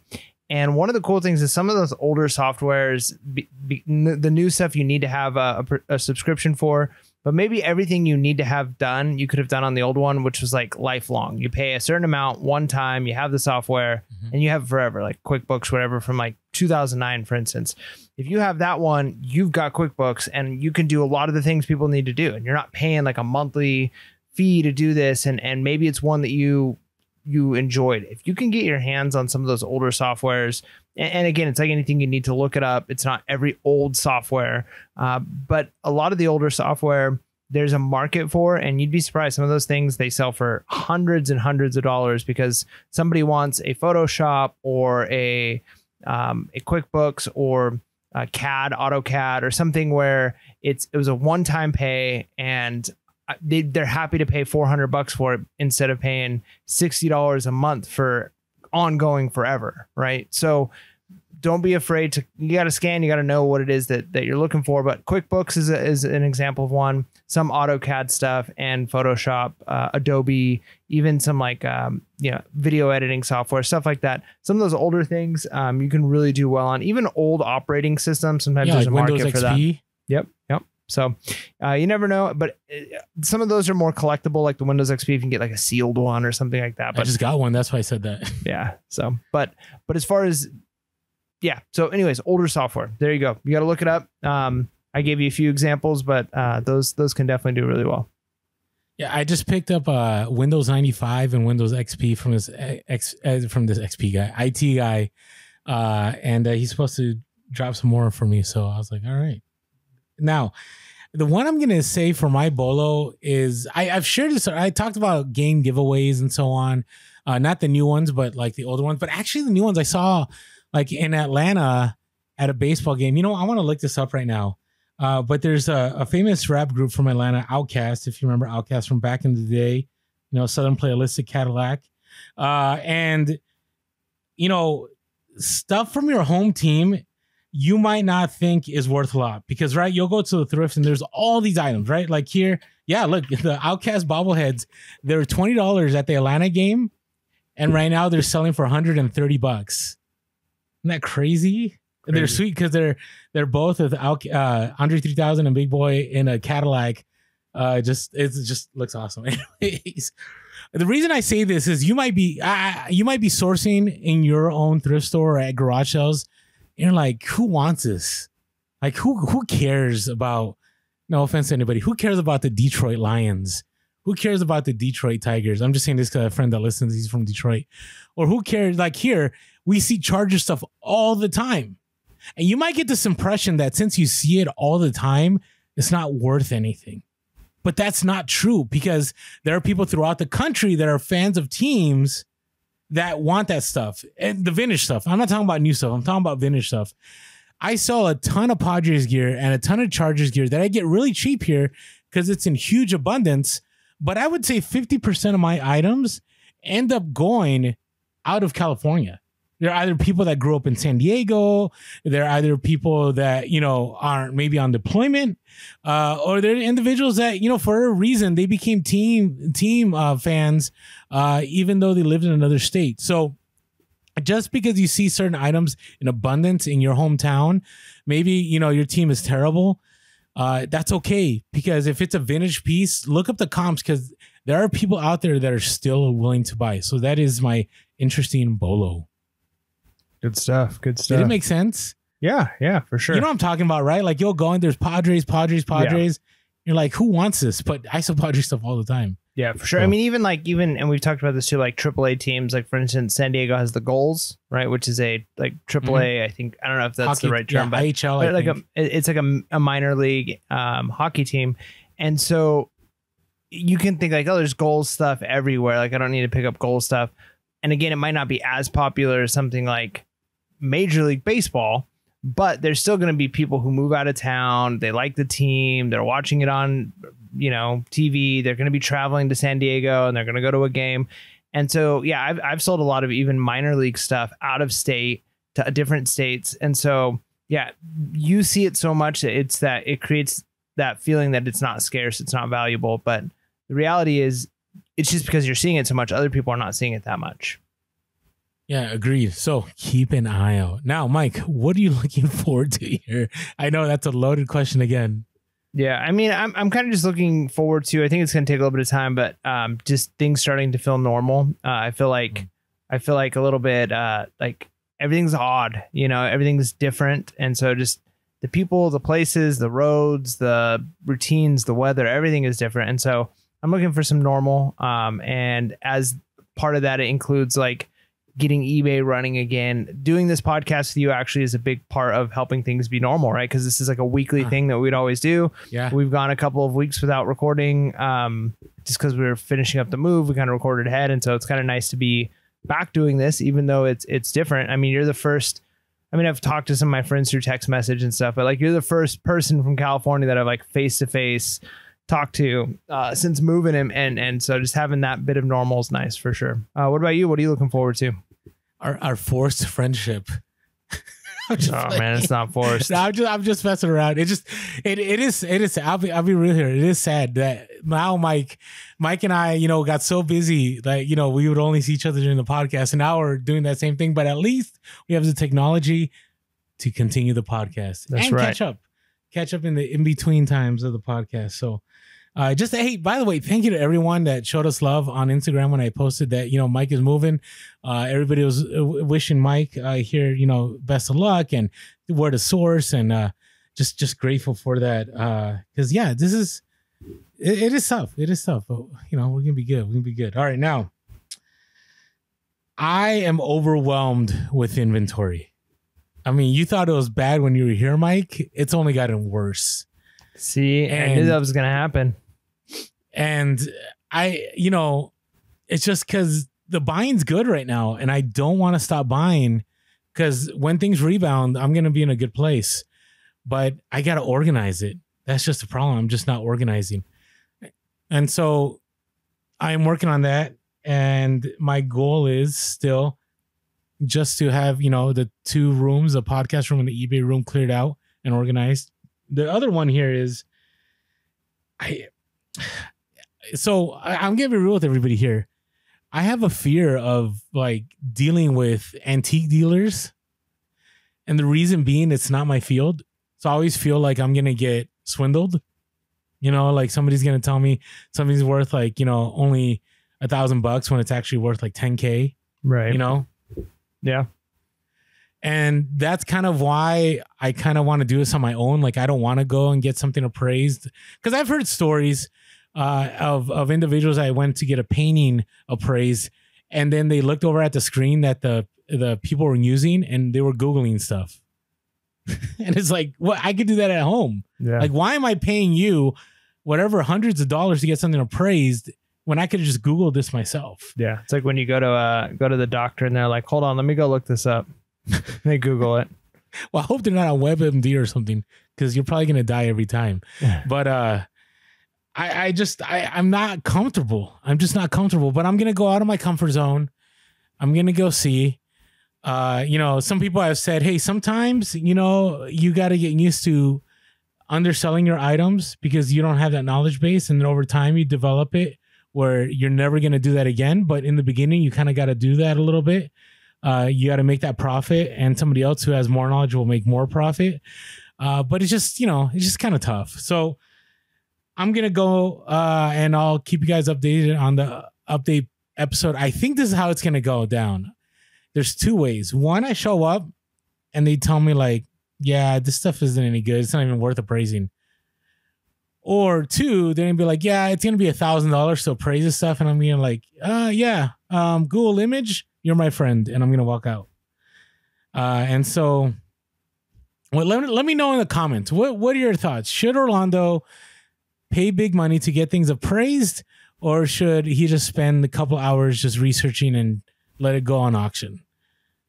And one of the cool things is some of those older softwares, the new stuff you need to have a subscription for, but maybe everything you need to have done, you could have done on the old one, which was like lifelong. You pay a certain amount one time, you have the software, and you have it forever, like QuickBooks, whatever, from like 2009, for instance. If you have that one, you've got QuickBooks and you can do a lot of the things people need to do. And you're not paying like a monthly fee to do this. And maybe it's one that you enjoyed. If you can get your hands on some of those older softwares, and again, it's like anything, you need to look it up. It's not every old software, but a lot of the older software, there's a market for, and you'd be surprised. Some of those things, they sell for hundreds and hundreds of dollars because somebody wants a Photoshop or a QuickBooks or a CAD, AutoCAD, or something where it was a one-time pay, and they're happy to pay $400 for it instead of paying $60 a month for ongoing forever, right? So don't be afraid to, you got to scan, you got to know what it is that you're looking for. But QuickBooks is an example of one, some AutoCAD stuff and Photoshop, Adobe, even some like, video editing software, stuff like that. Some of those older things you can really do well on. Even old operating systems, sometimes there's like a market Windows for XP. that. Yep. So you never know, but some of those are more collectible, like the Windows XP. You can get like a sealed one or something like that. But I just got one. That's why I said that. Yeah. So, but as far as, yeah. So anyways, older software, there you go. You got to look it up. I gave you a few examples, but those can definitely do really well. Yeah. I just picked up Windows 95 and Windows XP from this XP guy, IT guy. And he's supposed to drop some more for me. So I was like, all right. Now, The one I'm gonna say for my bolo is I've shared this. I talked about game giveaways and so on, not the new ones, but like the older ones. But actually, the new ones I saw like in Atlanta at a baseball game. You know, I want to look this up right now. But there's a famous rap group from Atlanta, Outkast. If you remember Outkast from back in the day, you know, Southern Playalistic Cadillac, and you know, stuff from your home team you might not think is worth a lot because, right, you'll go to the thrift and there's all these items, right? Like here, yeah, look, the Outkast bobbleheads, they're $20 at the Atlanta game, and right now they're selling for $130. Isn't that crazy? They're sweet because they're both with Andre 3000 and Big Boy in a Cadillac. It just looks awesome. Anyways, the reason I say this is you might be sourcing in your own thrift store or at garage sales. You're like, who wants this? Like, who cares about? No offense to anybody. Who cares about the Detroit Lions? Who cares about the Detroit Tigers? I'm just saying this because a friend that listens, he's from Detroit. Or who cares? Like here, we see Charger stuff all the time. And you might get this impression that since you see it all the time, it's not worth anything. But that's not true because there are people throughout the country that are fans of teams that want that stuff and the vintage stuff. I'm not talking about new stuff. I'm talking about vintage stuff. I sell a ton of Padres gear and a ton of Chargers gear that I get really cheap here because it's in huge abundance. But I would say 50% of my items end up going out of California. They're either people that grew up in San Diego. They're either people that, you know, aren't maybe on deployment, or they're individuals that, you know, for a reason they became team fans, even though they lived in another state. So just because you see certain items in abundance in your hometown, maybe, you know, your team is terrible. That's okay. Because if it's a vintage piece, look up the comps because there are people out there that are still willing to buy. So that is my interesting bolo. Good stuff. Good stuff. Did it make sense? Yeah, for sure. You know what I'm talking about, right? Like you'll go and there's Padres. Yeah. You're like, who wants this? But I sell Padres stuff all the time. Yeah, for sure. So, I mean, even, and we've talked about this too, like AAA teams, like for instance, San Diego has the Goals, right? Which is a like AAA, I think, I don't know if that's hockey, the right term, but IHL, like it's like a minor league hockey team. And so you can think like, oh, there's Goals stuff everywhere. Like I don't need to pick up Goals stuff. And again, it might not be as popular as something like Major League Baseball, but there's still going to be people who move out of town. They like the team. They're watching it on, you know, TV. They're going to be traveling to San Diego and they're going to go to a game. And so, yeah, I've sold a lot of even minor league stuff out of state to different states. And so, yeah, you see it so much that it creates that feeling that it's not scarce, it's not valuable. But the reality is it's just because you're seeing it so much. Other people are not seeing it that much. Yeah, agreed. So keep an eye out. Now, Mike, what are you looking forward to here? I know that's a loaded question again. Yeah, I mean, I'm kind of just looking forward to, I think it's going to take a little bit of time, but just things starting to feel normal. I feel like a little bit like everything's odd, you know, everything's different. And so just the people, the places, the roads, the routines, the weather, everything is different. And so I'm looking for some normal. And as part of that, it includes like getting eBay running again. Doing this podcast with you actually is a big part of helping things be normal, right? Because this is like a weekly thing that we'd always do. Yeah, we've gone a couple of weeks without recording just because we were finishing up the move. We kind of recorded ahead, and so it's kind of nice to be back doing this, even though it's different. I mean, you're the first. I mean, I've talked to some of my friends through text message and stuff, but like you're the first person from California that I've like face to face talked to since moving him, and so just having that bit of normal is nice for sure. What about you? What are you looking forward to? Our forced friendship. Oh man, it's not forced. No, I'm just messing around. It is. I'll be real here. It is sad that now Mike and I, you know, got so busy that, you know, we would only see each other during the podcast, and now we're doing that same thing. But at least we have the technology to continue the podcast. That's and right. Catch up in the in between times of the podcast. So. Just hey, by the way, thank you to everyone that showed us love on Instagram when I posted that, you know, Mike is moving. Everybody was wishing Mike here, you know, best of luck and where to source, and just grateful for that. Because yeah, this is it is tough. It is tough, but you know, we're gonna be good. We're gonna be good. All right, now I am overwhelmed with inventory. I mean, you thought it was bad when you were here, Mike. It's only gotten worse. See, I knew that was going to happen. And it's just because the buying's good right now, and I don't want to stop buying because when things rebound, I'm going to be in a good place. But I got to organize it. That's just the problem. I'm just not organizing. And so I'm working on that. And my goal is still just to have, the 2 rooms, a podcast room and the eBay room, cleared out and organized. The other one here is I'm going to be real with everybody here. I have a fear of like dealing with antique dealers. And the reason being, it's not my field. So I always feel like I'm going to get swindled. Like somebody's going to tell me something's worth like, only $1,000 when it's actually worth like 10K. Right. Yeah. And that's kind of why I kind of want to do this on my own. Like I don't want to go and get something appraised, because I've heard stories of individuals I went to get a painting appraised, and then they looked over at the screen that the people were using, and they were Googling stuff. And it's like, well, I could do that at home. Yeah. Like, why am I paying you whatever hundreds of dollars to get something appraised when I could just Google this myself? Yeah. It's like when you go to the doctor and they're like, hold on, let me go look this up. They Google it. Well, I hope they're not on WebMD or something, because you're probably going to die every time. But I'm not comfortable. I'm just not comfortable, but I'm going to go out of my comfort zone. I'm going to go see. Some people have said, hey, sometimes, you got to get used to underselling your items because you don't have that knowledge base. And then over time you develop it where you're never going to do that again. But in the beginning, you kind of got to do that a little bit. You got to make that profit, and somebody else who has more knowledge will make more profit. But it's just, it's just kind of tough. So I'm going to go and I'll keep you guys updated on the update episode. I think this is how it's going to go down. There's 2 ways. One, I show up and they tell me like, yeah, this stuff isn't any good. It's not even worth appraising. Or 2, they're going to be like, yeah, it's going to be $1,000 to appraise this stuff. And I'm being like, yeah, Google image, you're my friend. And I'm going to walk out. And so let me know in the comments. What are your thoughts? Should Orlando pay big money to get things appraised, or should he just spend a couple hours just researching and let it go on auction?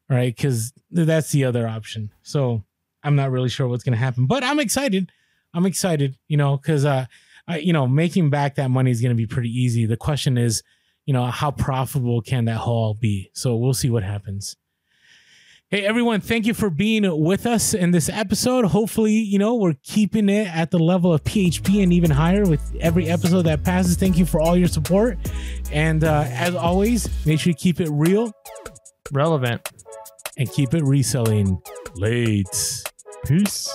Right? Because that's the other option. So I'm not really sure what's going to happen, but I'm excited. Because, making back that money is going to be pretty easy. The question is, how profitable can that haul be? So we'll see what happens. Hey, everyone, thank you for being with us in this episode. Hopefully, we're keeping it at the level of PHP and even higher with every episode that passes. Thank you for all your support. And as always, make sure you keep it real, relevant, and keep it reselling late. Peace.